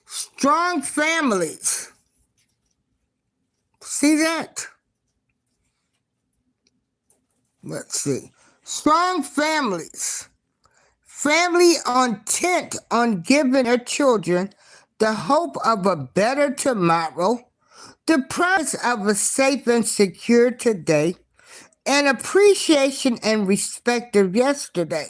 Strong families. See that? Let's see. Strong families. Family intent on giving their children the hope of a better tomorrow, the promise of a safe and secure today, and appreciation and respect of yesterday.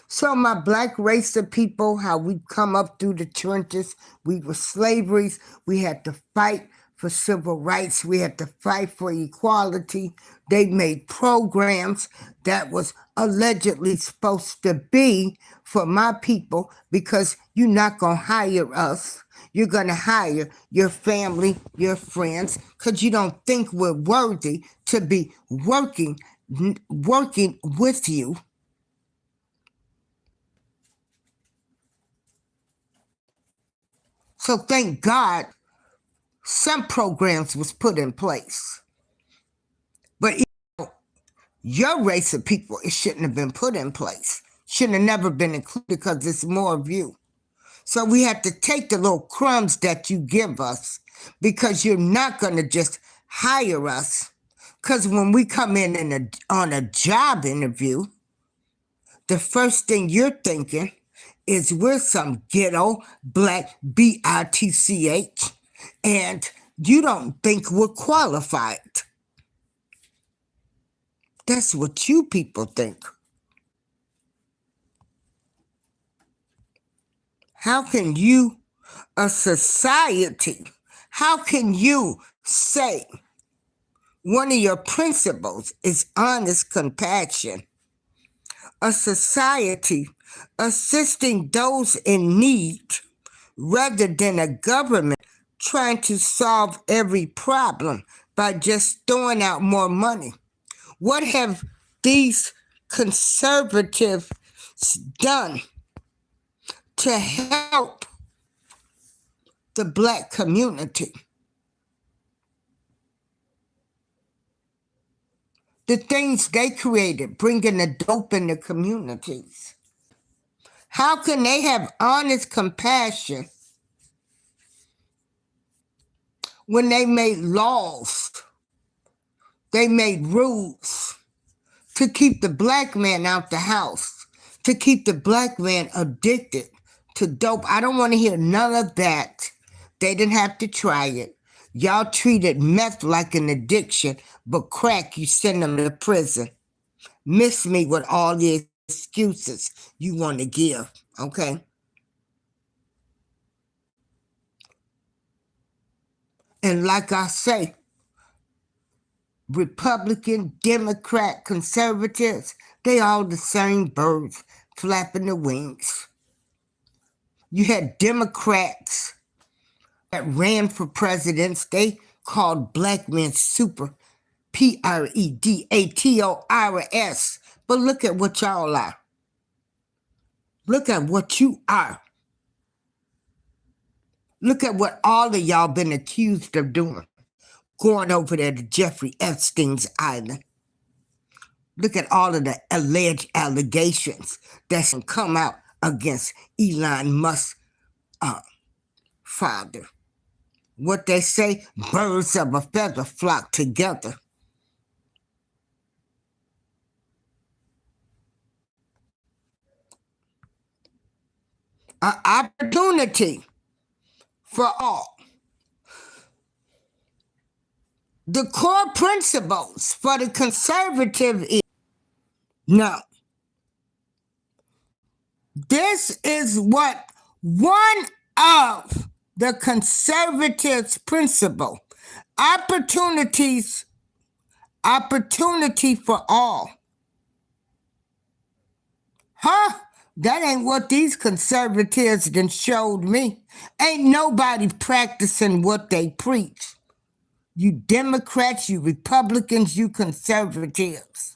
So my black race of people, how we come up through the trenches, we were slaveries, we had to fight for civil rights, we had to fight for equality. They made programs that was allegedly supposed to be for my people because you're not going to hire us. You're going to hire your family, your friends, because you don't think we're worthy to be working with you. So thank God some programs was put in place. But your race of people, it shouldn't have been put in place. Shouldn't have never been included because it's more of you. So we have to take the little crumbs that you give us because you're not going to just hire us. Because when we come in on a job interview, the first thing you're thinking is we're some ghetto black bitch, and you don't think we're qualified. That's what you people think. How can you, a society, how can you say one of your principles is honest compassion? A society assisting those in need rather than a government trying to solve every problem by just throwing out more money. What have these conservatives done to help the Black community? The things they created, bringing the dope in the communities. How can they have honest compassion when they made laws, they made rules to keep the Black man out the house, to keep the Black man addicted to dope? I don't want to hear none of that. They didn't have to try it. Y'all treated meth like an addiction, but crack, you send them to prison. Miss me with all the excuses you want to give, okay? And like I say, Republican, Democrat, conservatives, they all the same birds flapping their wings. You had Democrats that ran for presidents. They called Black men super, Predators. But look at what y'all are. Look at what you are. Look at what all of y'all been accused of doing. Going over there to Jeffrey Epstein's island. Look at all of the alleged allegations that's come out against Elon Musk's father. What they say, birds of a feather flock together. An opportunity for all. The core principles for the conservative is, no. This is what one of the conservatives' principle. Opportunity for all. Huh? That ain't what these conservatives done showed me. Ain't nobody practicing what they preach. You Democrats, you Republicans, you conservatives.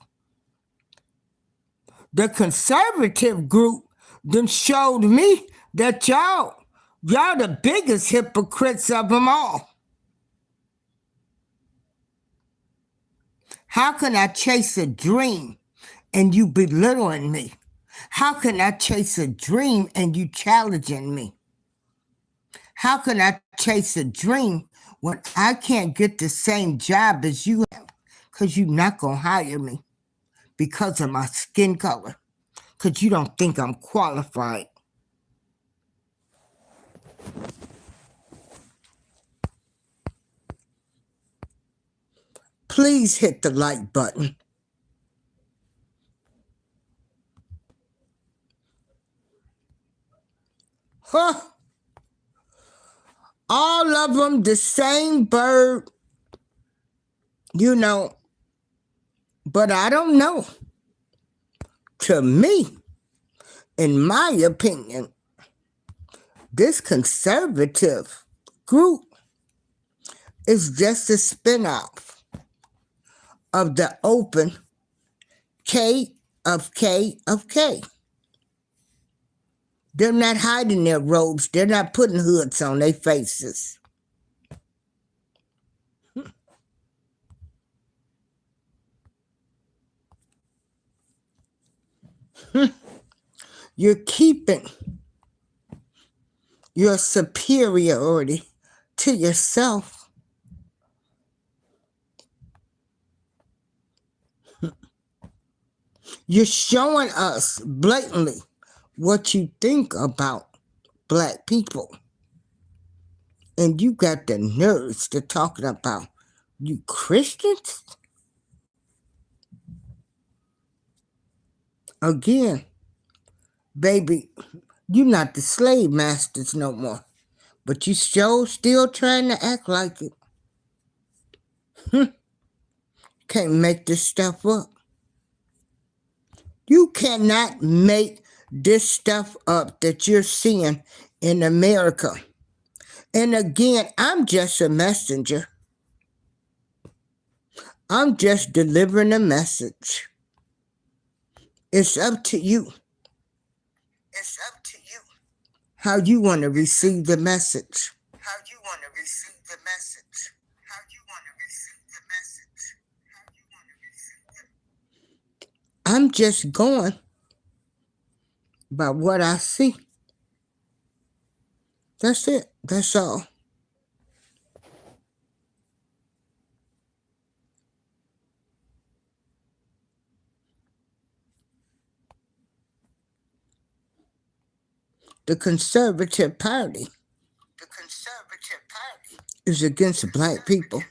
The conservative group done showed me that y'all the biggest hypocrites of them all. How can I chase a dream and you belittling me? How can I chase a dream and you challenging me? How can I chase a dream when I can't get the same job as you have? Because you're not going to hire me because of my skin color. Because you don't think I'm qualified. Please hit the like button. Huh? All of them the same bird, but I don't know. To me, in my opinion, this conservative group is just a spinoff of the open K of K of K. They're not hiding their robes. They're not putting hoods on their faces. You're keeping your superiority to yourself. You're showing us blatantly what you think about Black people. And you got the nerves to talking about you Christians? Again, baby, you not the slave masters no more. But you still trying to act like it. Can't make this stuff up. You cannot make this stuff up that you're seeing in America. And again, I'm just a messenger. I'm just delivering a message. It's up to you. It's up to you. How you want to receive the message. How you want to receive the message. How you want to receive the message. How you want to receive it. I'm just going by what I see. That's it. That's all. The Conservative Party is against black people.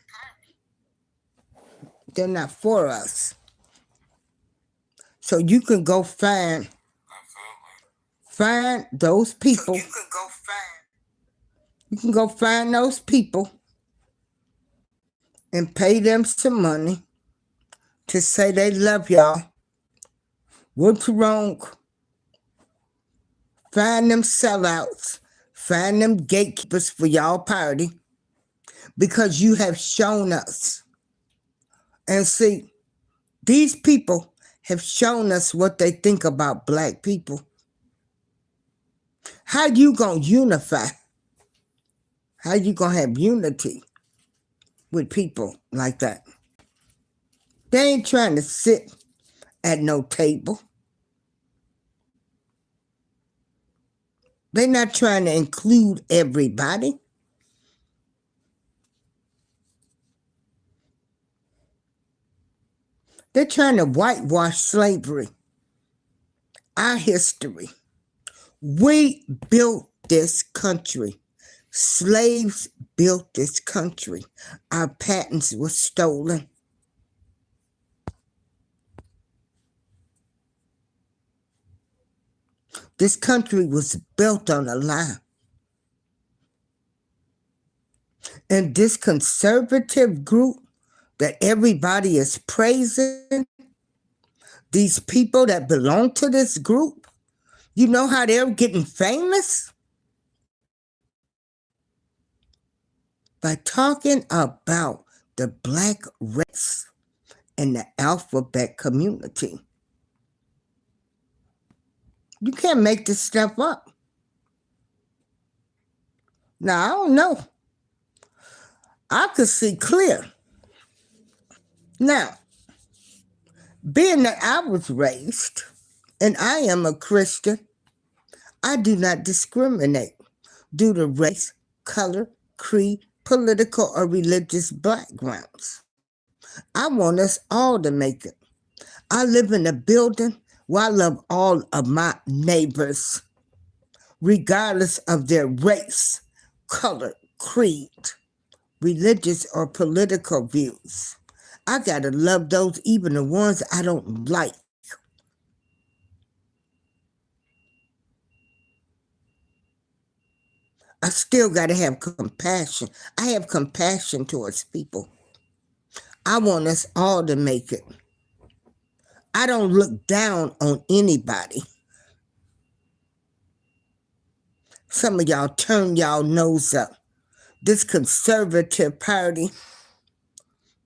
They're not for us. So you can go find those people. You can go find those people and pay them some money to say they love y'all. What's wrong? Find them sellouts. Find them gatekeepers for y'all party. Because you have shown us. And see, these people have shown us what they think about black people. How you gonna unify? How you gonna have unity with people like that? They ain't trying to sit at no table. They're not trying to include everybody. They're trying to whitewash slavery, our history. We built this country. Slaves built this country. Our patents were stolen. This country was built on a lie. And this conservative group that everybody is praising, these people that belong to this group, you know how they're getting famous? By talking about the black race and the alphabet community. You can't make this stuff up. Now, I don't know. I could see clear. Now, being that I was raised, and I am a Christian, I do not discriminate due to race, color, creed, political, or religious backgrounds. I want us all to make it. I live in a building where I love all of my neighbors, regardless of their race, color, creed, religious, or political views. I gotta love those, even the ones I don't like. I still gotta have compassion. I have compassion towards people. I want us all to make it. I don't look down on anybody. Some of y'all turn y'all nose up. This conservative party,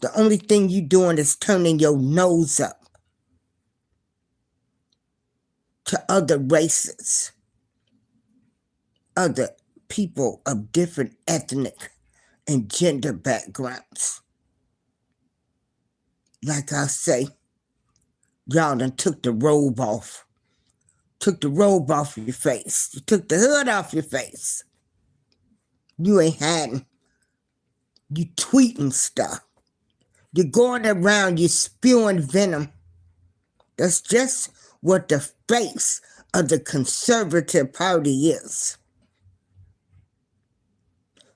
the only thing you doing is turning your nose up to other races, other people of different ethnic and gender backgrounds. Like I say, y'all done took the robe off. Took the robe off your face. You took the hood off your face. You ain't hiding. You tweeting stuff. You're going around, you spewing venom. That's just what the face of the conservative party is.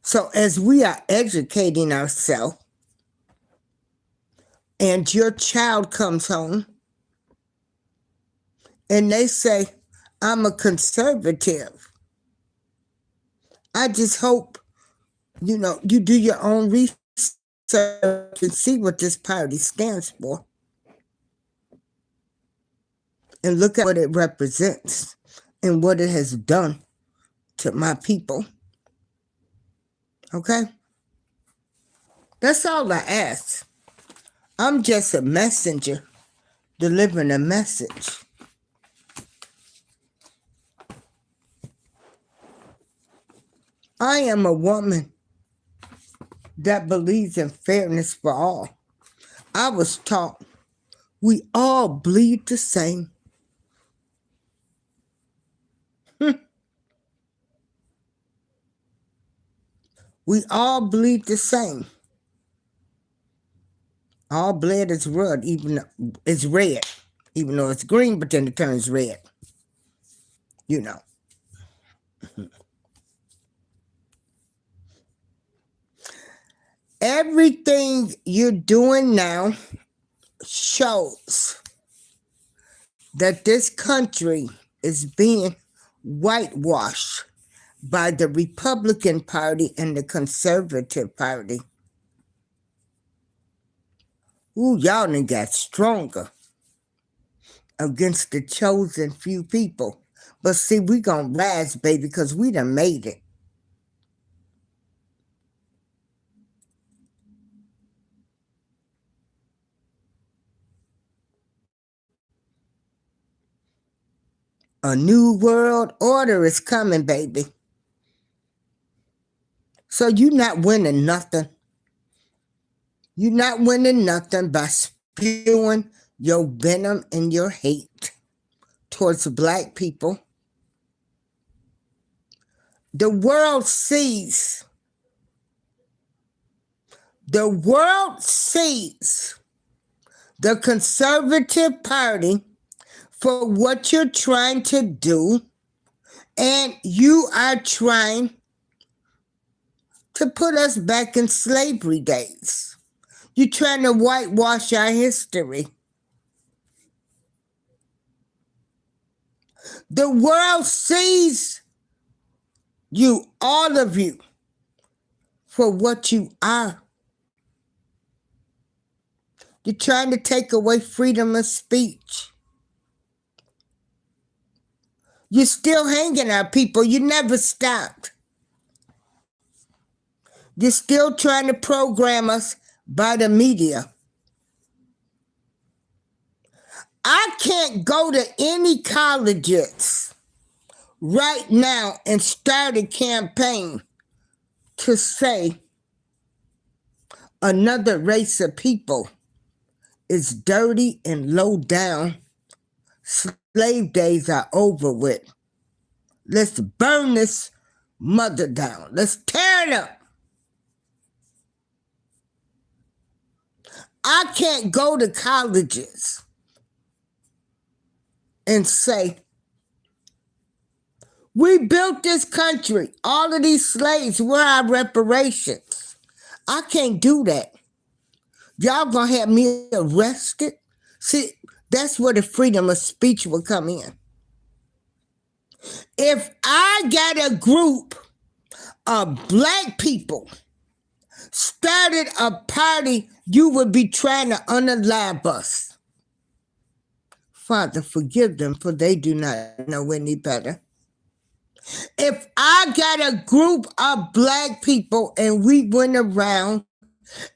So as we are educating ourselves and your child comes home and they say, I'm a conservative, I just hope, you do your own research and see what this party stands for and look at what it represents and what it has done to my people. Okay? That's all I ask. I'm just a messenger delivering a message. I am a woman that believes in fairness for all. I was taught we all bleed the same. We all bleed the same. All blood is red, even though it's green, but then it turns red. Everything you're doing now shows that this country is being whitewashed by the Republican Party and the Conservative Party. Ooh, y'all done got stronger against the chosen few people. But see, we gonna rise, baby, because we done made it. A new world order is coming, baby. So you're not winning nothing. You're not winning nothing by spewing your venom and your hate towards black people. The world sees the Conservative Party for what you're trying to do, and you are trying to put us back in slavery days. You're trying to whitewash our history. The world sees you, all of you, for what you are. You're trying to take away freedom of speech. You're still hanging our people. You never stopped. You're still trying to program us by the media. I can't go to any colleges right now and start a campaign to say another race of people is dirty and low down. Slave days are over with. Let's burn this mother down. Let's tear it up. I can't go to colleges and say, we built this country. All of these slaves were our reparations. I can't do that. Y'all gonna have me arrested? See, that's where the freedom of speech will come in. If I got a group of black people started a party, you would be trying to unalive us. Father, forgive them, for they do not know any better. If I got a group of black people and we went around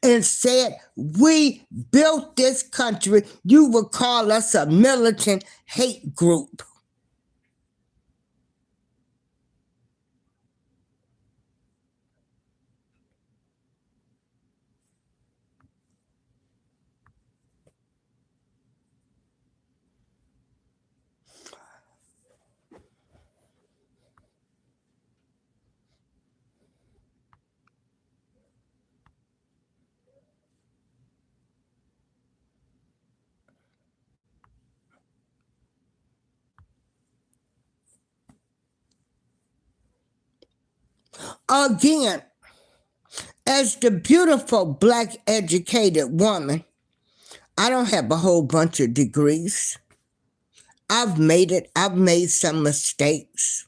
and said, we built this country, you would call us a militant hate group. Again, As the beautiful black educated woman, I don't have a whole bunch of degrees. I've made it. I've made some mistakes.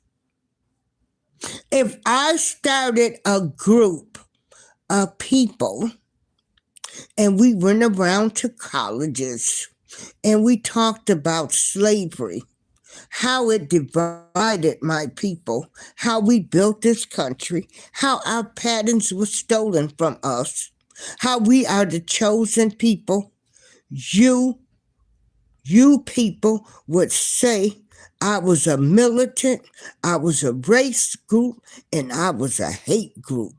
If I started a group of people and we went around to colleges and we talked about slavery, how it divided my people, how we built this country, how our patterns were stolen from us, how we are the chosen people, you people would say I was a militant, I was a race group, and I was a hate group.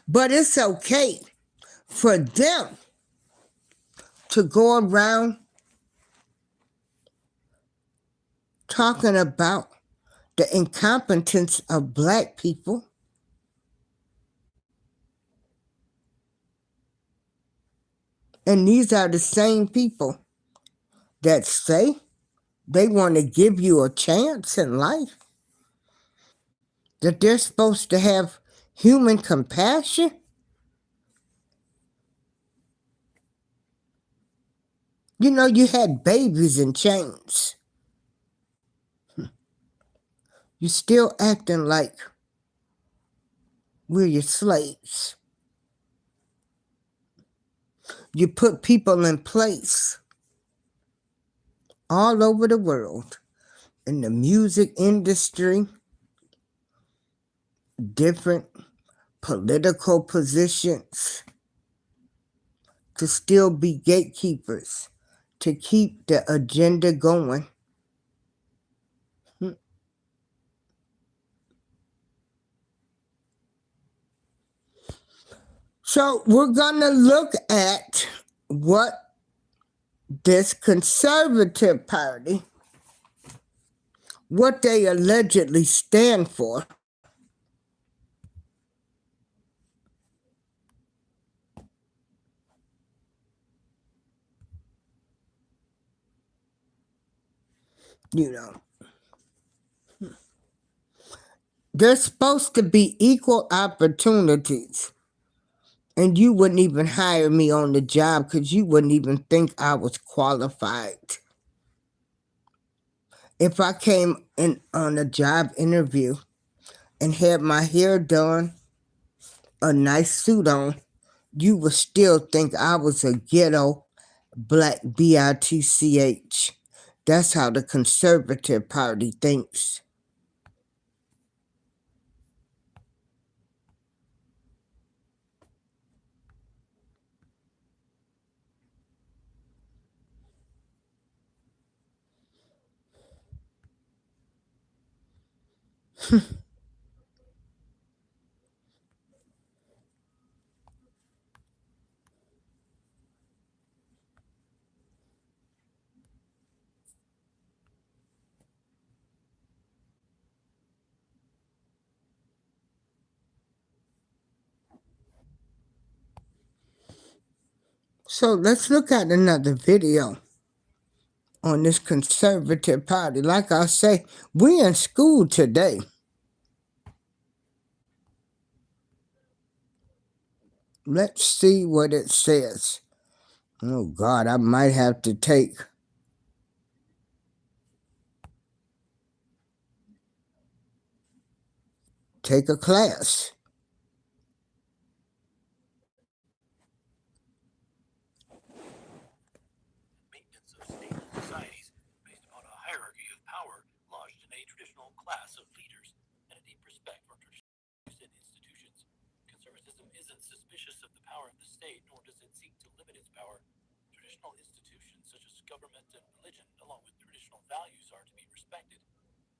But it's okay for them to go around talking about the incompetence of black people. And these are the same people that say they want to give you a chance in life, that they're supposed to have human compassion. You know, you had babies in chains. You're still acting like we're your slaves. You put people in place all over the world, in the music industry, different political positions, to still be gatekeepers, to keep the agenda going. So we're going to look at what this conservative party, what they allegedly stand for. You know, there's supposed to be equal opportunities. And you wouldn't even hire me on the job because you wouldn't even think I was qualified. If I came in on a job interview and had my hair done, a nice suit on, you would still think I was a ghetto black bitch. That's how the conservative party thinks. So let's look at another video on this conservative party. Like I say, we in school today. Let's see what it says. Oh God, I might have to take a class. Maintenance of stable societies based upon a hierarchy of power lodged in a traditional class of leaders and a deep respect for traditional institutions. Conservatism isn't suspicious of the power of the state, nor does it seek to limit its power. Traditional institutions such as government and religion, along with traditional values, are to be respected.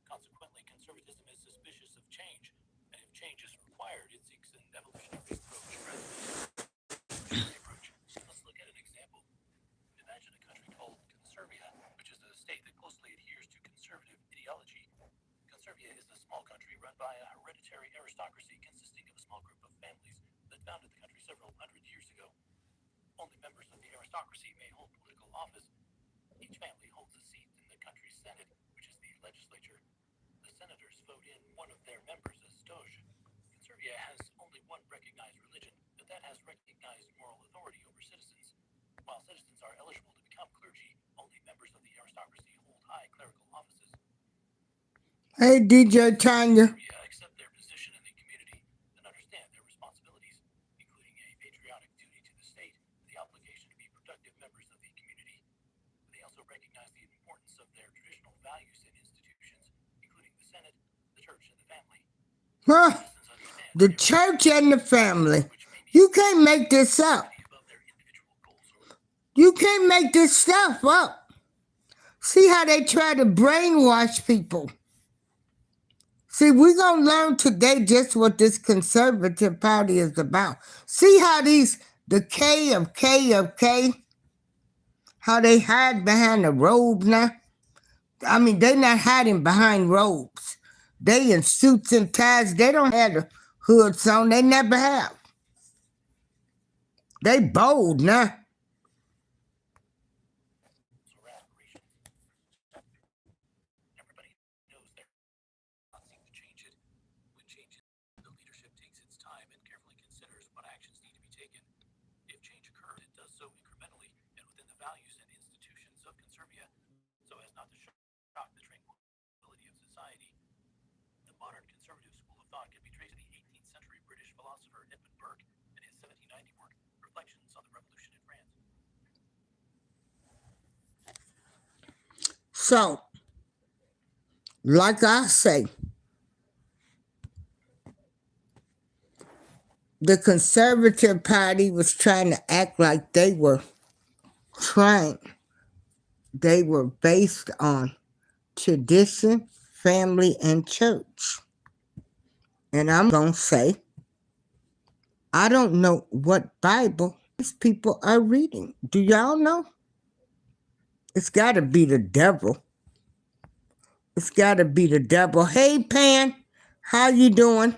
Consequently, conservatism is suspicious of change, and if change is required, it seeks an evolutionary approach rather than an approach. Let's look at an example. Imagine a country called Conservia, which is a state that closely adheres to conservative ideology. Conservia is a small country run by a hereditary aristocracy consisting of a small group of families that founded the country several hundred years ago. Only members of the aristocracy may hold political office. Each family holds a seat in the country's Senate, which is the legislature, senators vote in one of their members as Doge. Conservia has only one recognized religion, but that has recognized moral authority over citizens. While citizens are eligible to become clergy, only members of the aristocracy hold high clerical offices. Hey, DJ Tanya. Conservia accept their position in the community and understand their responsibilities, including a patriotic duty to the state and the obligation to be productive members of the community. They also recognize the importance of their traditional values and institutions, including the Senate, the church, and the family. Huh? Citizens understand The their church and the family. which may be You can't make this up. above their individual goals or You can't make this stuff up. See how they try to brainwash people. See, we're going to learn today just what this conservative party is about. See how the K of K, how they hide behind the robe now? I mean, they're not hiding behind robes. They in suits and ties. They don't have the hoods on. They never have. They bold now. aspirations. Everybody knows they're not seem to change it. When changes, the leadership takes its time and carefully considers what actions need to be taken. If change occurs, it does so incrementally and within the values and institutions of Conservia, so as not to shock the tranquility of society. The modern conservative school of thought can be traced to the 18th century British philosopher Edmund Burke and his 1790 work, Reflections on the Revolution in France. So, like I say, the Conservative Party was trying to act like they were based on tradition, family, and church. And I'm going to say, I don't know what Bible these people are reading. Do y'all know? It's got to be the devil. It's got to be the devil. Hey, Pan, how you doing?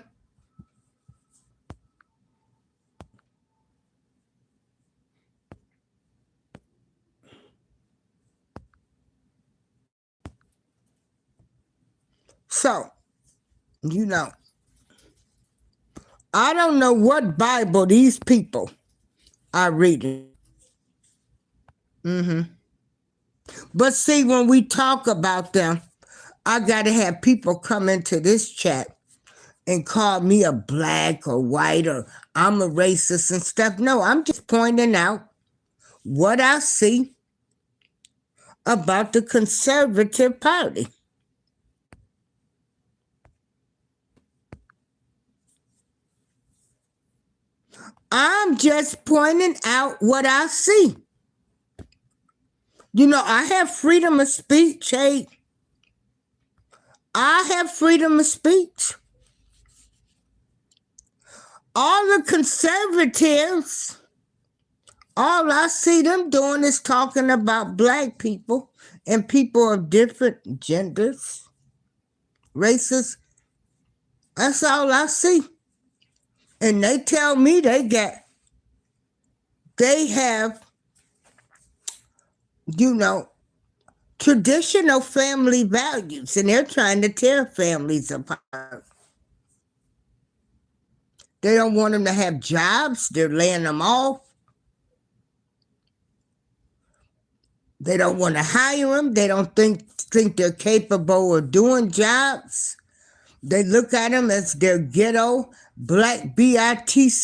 So, I don't know what Bible these people are reading. But see, when we talk about them, I got to have people come into this chat and call me a black or white or I'm a racist and stuff. No, I'm just pointing out what I see about the Conservative Party. I'm just pointing out what I see. I have freedom of speech, hey. I have freedom of speech. All the conservatives, all I see them doing is talking about black people and people of different genders, races. That's all I see. And they tell me they have, traditional family values, and they're trying to tear families apart. They don't want them to have jobs. They're laying them off. They don't want to hire them. They don't think they're capable of doing jobs. They look at them as their ghetto, black, bitches.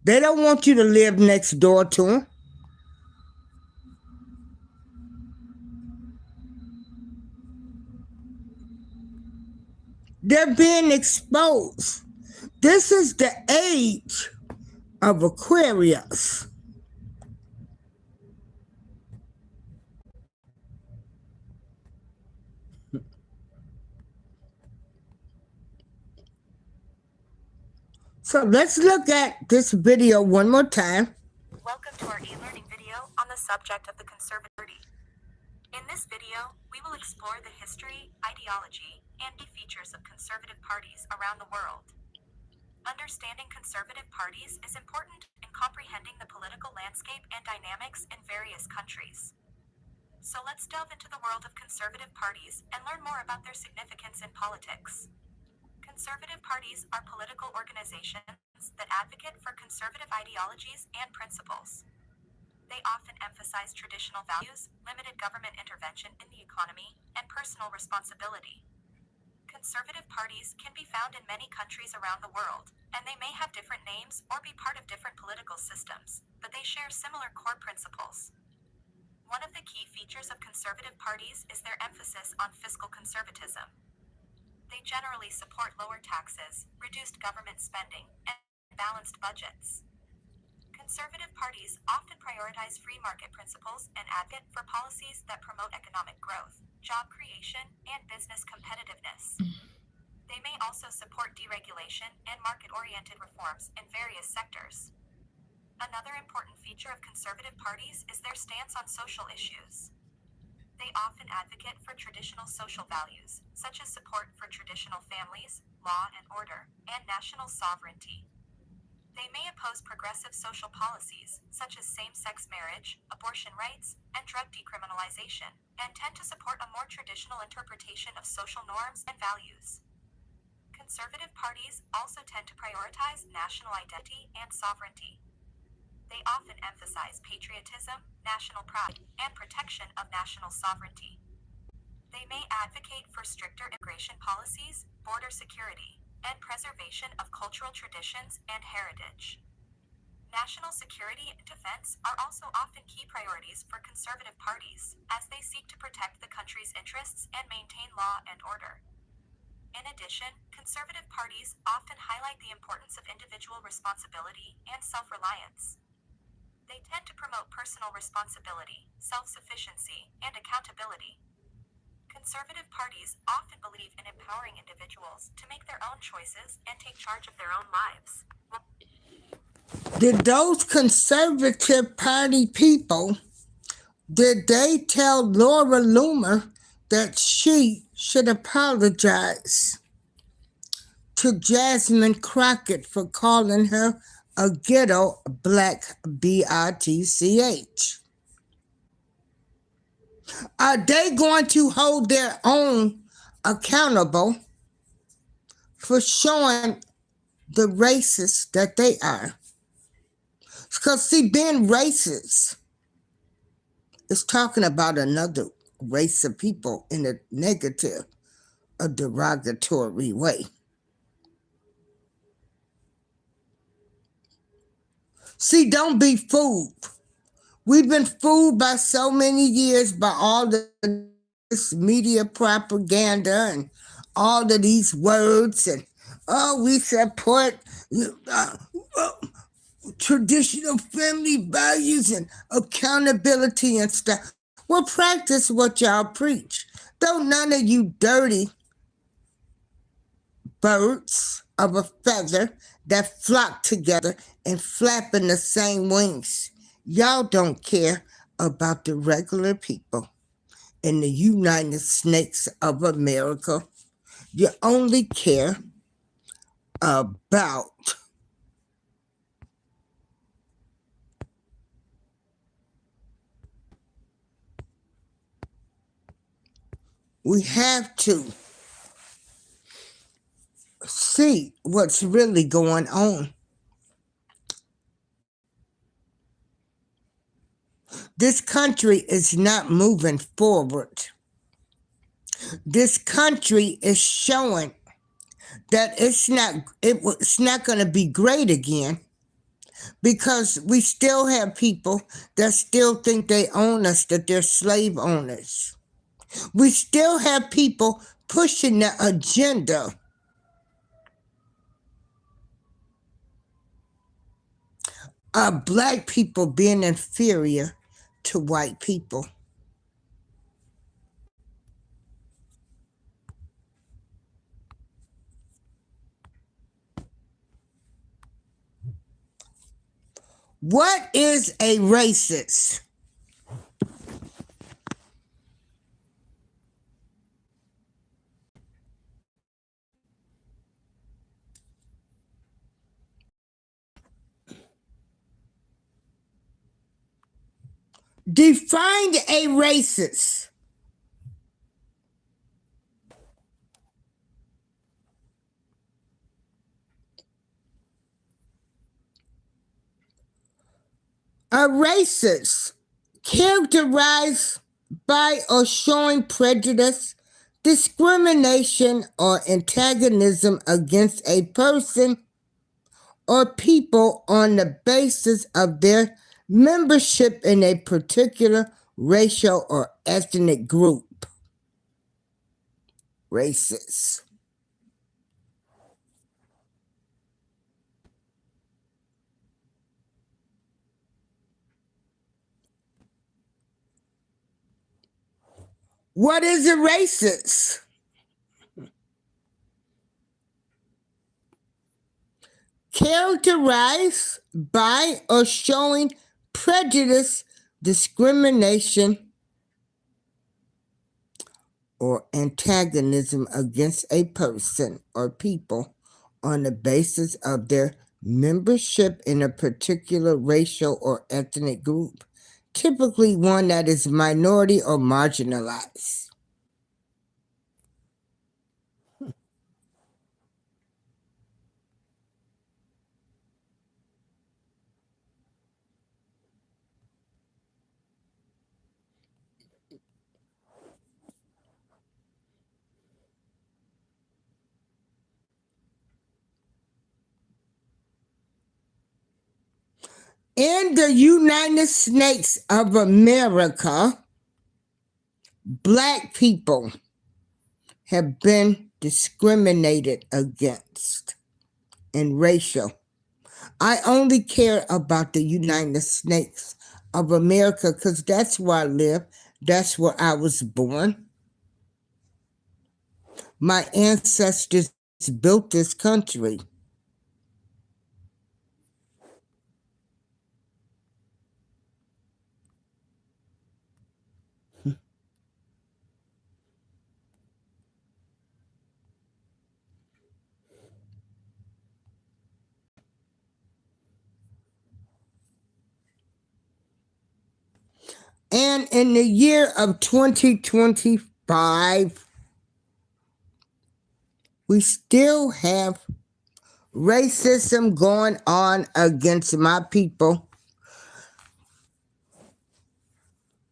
They don't want you to live next door to them. They're being exposed. This is the age of Aquarius. So let's look at this video one more time. Welcome to our e-learning video on the subject of the Conservative Party. In this video, we will explore the history, ideology, and key features of conservative parties around the world. Understanding conservative parties is important in comprehending the political landscape and dynamics in various countries. So let's delve into the world of conservative parties and learn more about their significance in politics. Conservative parties are political organizations that advocate for conservative ideologies and principles. They often emphasize traditional values, limited government intervention in the economy, and personal responsibility. Conservative parties can be found in many countries around the world, and they may have different names or be part of different political systems, but they share similar core principles. One of the key features of conservative parties is their emphasis on fiscal conservatism. They generally support lower taxes, reduced government spending, and balanced budgets. Conservative parties often prioritize free market principles and advocate for policies that promote economic growth, job creation, and business competitiveness. They may also support deregulation and market-oriented reforms in various sectors. Another important feature of conservative parties is their stance on social issues. They often advocate for traditional social values, such as support for traditional families, law and order, and national sovereignty. They may oppose progressive social policies, such as same-sex marriage, abortion rights, and drug decriminalization, and tend to support a more traditional interpretation of social norms and values. Conservative parties also tend to prioritize national identity and sovereignty. They often emphasize patriotism, national pride, and protection of national sovereignty. They may advocate for stricter immigration policies, border security, and preservation of cultural traditions and heritage. National security and defense are also often key priorities for conservative parties, as they seek to protect the country's interests and maintain law and order. In addition, conservative parties often highlight the importance of individual responsibility and self-reliance. They tend to promote personal responsibility, self-sufficiency, and accountability. Conservative parties often believe in empowering individuals to make their own choices and take charge of their own lives. Did those conservative party people, did they tell Laura Loomer that she should apologize to Jasmine Crockett for calling her a ghetto black bitch? Are they going to hold their own accountable for showing the racists that they are? Because, see, being racist is talking about another race of people in a negative, a derogatory way. See, don't be fooled. We've been fooled by so many years by all this media propaganda and all of these words and, oh, we support traditional family values and accountability and stuff. Well, practice what y'all preach. Don't none of you dirty birds of a feather that flock together and flap in the same wings. Y'all don't care about the regular people in the United States of America. You only care about we have to see what's really going on. This country is not moving forward. This country is showing that it's not going to be great again, because we still have people that still think they own us, that they're slave owners. We still have people pushing the agenda of black people being inferior to white people. What is a racist? Define a racist. A racist, characterized by or showing prejudice, discrimination, or antagonism against a person or people on the basis of their membership in a particular racial or ethnic group. Racist. What is a racist? Characterized by or showing prejudice, discrimination, or antagonism against a person or people on the basis of their membership in a particular racial or ethnic group, typically one that is minority or marginalized. In the United States of America, Black people have been discriminated against and racial. I only care about the United States of America because that's where I live. That's where I was born. My ancestors built this country. And in the year of 2025, we still have racism going on against my people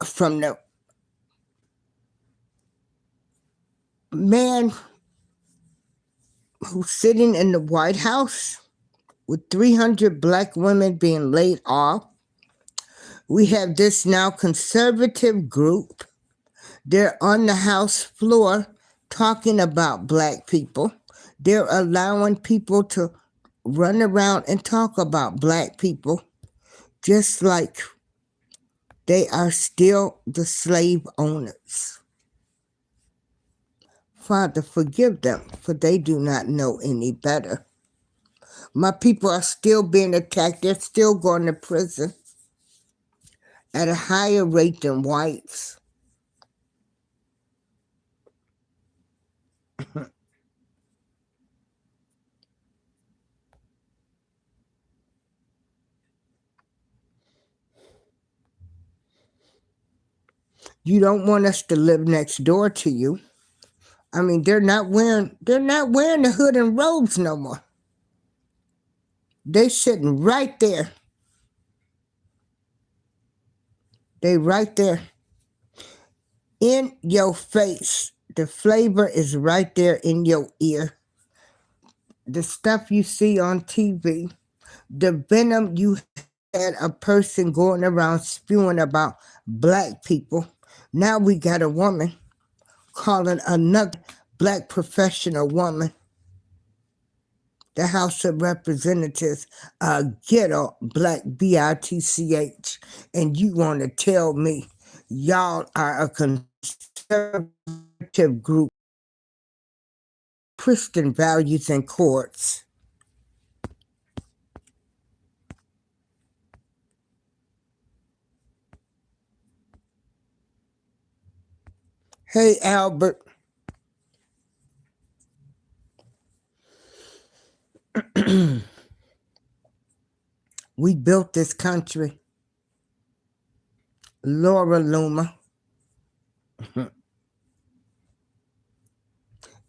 from the man who's sitting in the White House with 300 Black women being laid off. We have this now conservative group. They're on the House floor talking about Black people. They're allowing people to run around and talk about Black people just like they are still the slave owners. Father, forgive them, for they do not know any better. My people are still being attacked. They're still going to prison at a higher rate than whites. You don't want us to live next door to you. I mean, they're not wearing the hood and robes no more. They sitting right there. They right there in your face. The flavor is right there in your ear. The stuff you see on TV, the venom you had a person going around spewing about Black people. Now we got a woman calling another Black professional woman, the House of Representatives, a ghetto Black bitch, and you want to tell me y'all are a conservative group, Christian values and courts. Hey, Albert. We built this country. Laura Luma,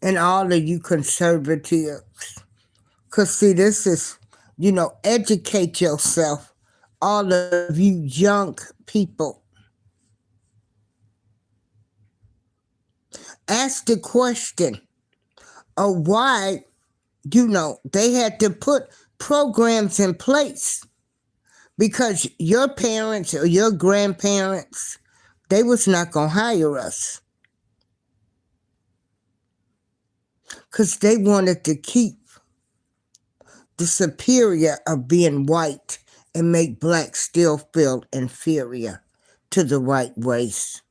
and all of you conservatives. Because, see, this is, educate yourself. All of you young people. Ask the question of why, they had to put programs in place. Because your parents or your grandparents, they was not going to hire us. Because they wanted to keep the superior of being white and make blacks still feel inferior to the white race.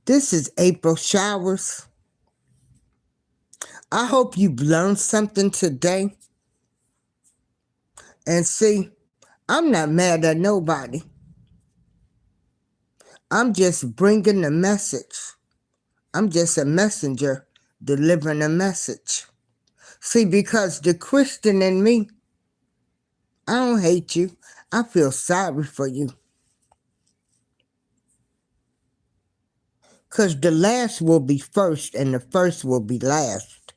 This is April Showers. I hope you've learned something today. And see, I'm not mad at nobody. I'm just bringing the message. I'm just a messenger delivering a message. See, because the Christian in me, I don't hate you. I feel sorry for you. Because the last will be first and the first will be last.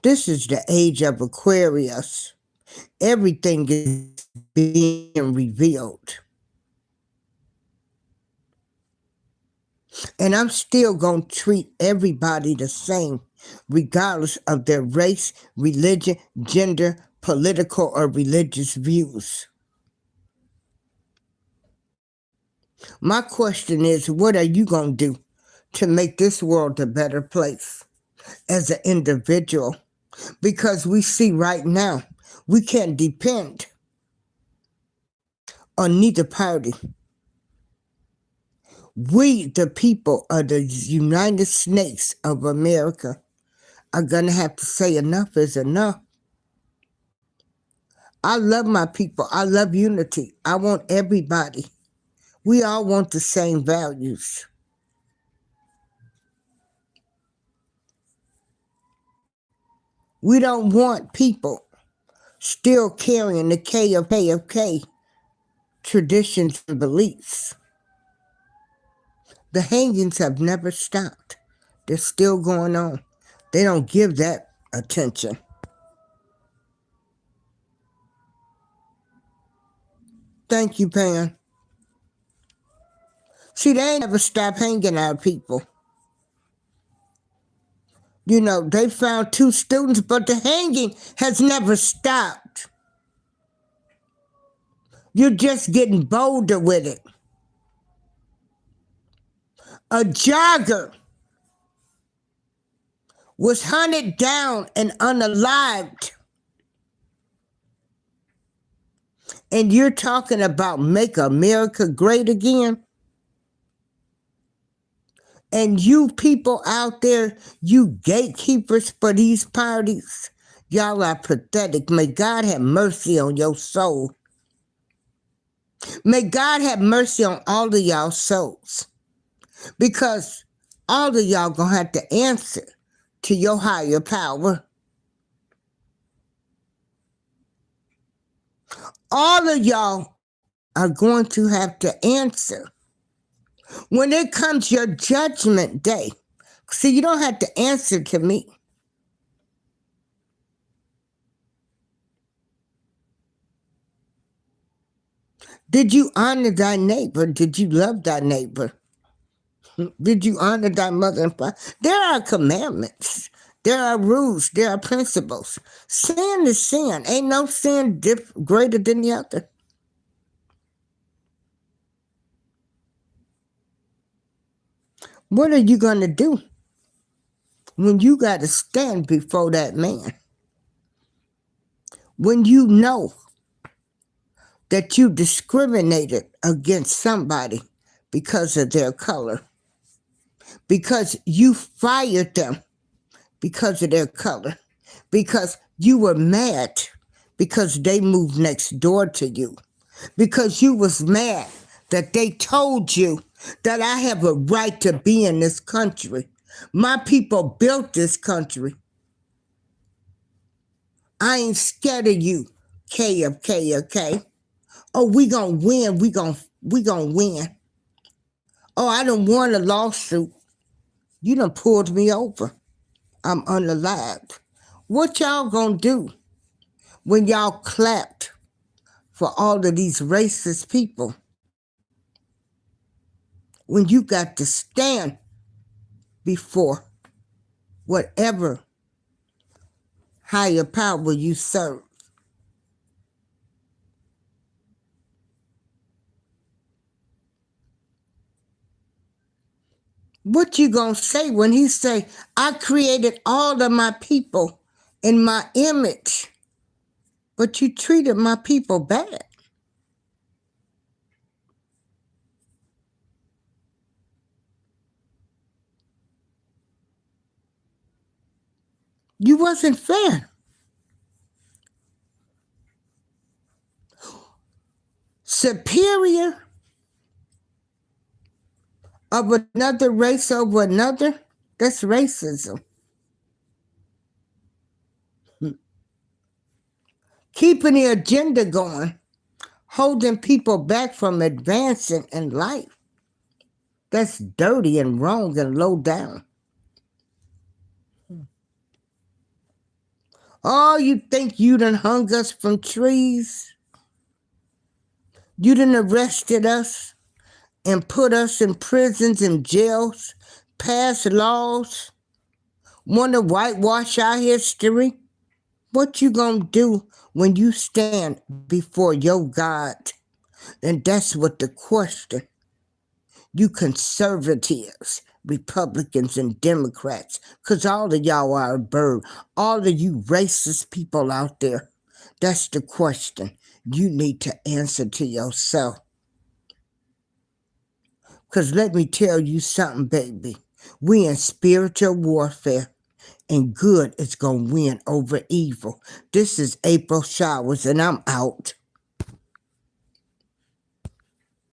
This is the age of Aquarius. Everything is being revealed. And I'm still going to treat everybody the same, regardless of their race, religion, gender, political, or religious views. My question is, what are you going to do to make this world a better place as an individual? Because we see right now, we can't depend on neither party. We, the people of the United States of America, are going to have to say enough is enough. I love my people. I love unity. I want everybody. We all want the same values. We don't want people still carrying the KKK traditions and beliefs. The hangings have never stopped. They're still going on. They don't give that attention. Thank you, Pam. See, they ain't never stopped hanging our people. They found 2 students, but the hanging has never stopped. You're just getting bolder with it. A jogger was hunted down and unalived. And you're talking about make America great again? And you people out there, you gatekeepers for these parties, y'all are pathetic. May God have mercy on your soul. May God have mercy on all of y'all souls. Because all of y'all gonna have to answer to your higher power. All of y'all are going to have to answer. When it comes your judgment day, see, you don't have to answer to me. Did you honor thy neighbor? Did you love thy neighbor? Did you honor thy mother and father? There are commandments. There are rules. There are principles. Sin is sin. Ain't no sin greater than the other. What are you going to do when you got to stand before that man? When you know that you discriminated against somebody because of their color, because you fired them because of their color, because you were mad because they moved next door to you, because you was mad that they told you that I have a right to be in this country. My people built this country. I ain't scared of you, KKK. Oh, we gonna win. We gonna win. Oh, I done won a lawsuit. You done pulled me over. I'm unalived. What y'all gonna do when y'all clapped for all of these racist people? When you got to stand before whatever higher power you serve. What you gonna say when he say, I created all of my people in my image, but you treated my people bad? You wasn't fair. Superior of another race over another, that's racism. Keeping the agenda going, holding people back from advancing in life, that's dirty and wrong and low down. Oh, you think you done hung us from trees? You done arrested us and put us in prisons and jails, passed laws, want to whitewash our history? What you gonna do when you stand before your God? And that's what the question. You conservatives, Republicans and Democrats, because all of y'all are a bird, all of you racist people out there, that's the question you need to answer to yourself. Because let me tell you something, baby. We in spiritual warfare, and good is going to win over evil. This is April Showers, and I'm out.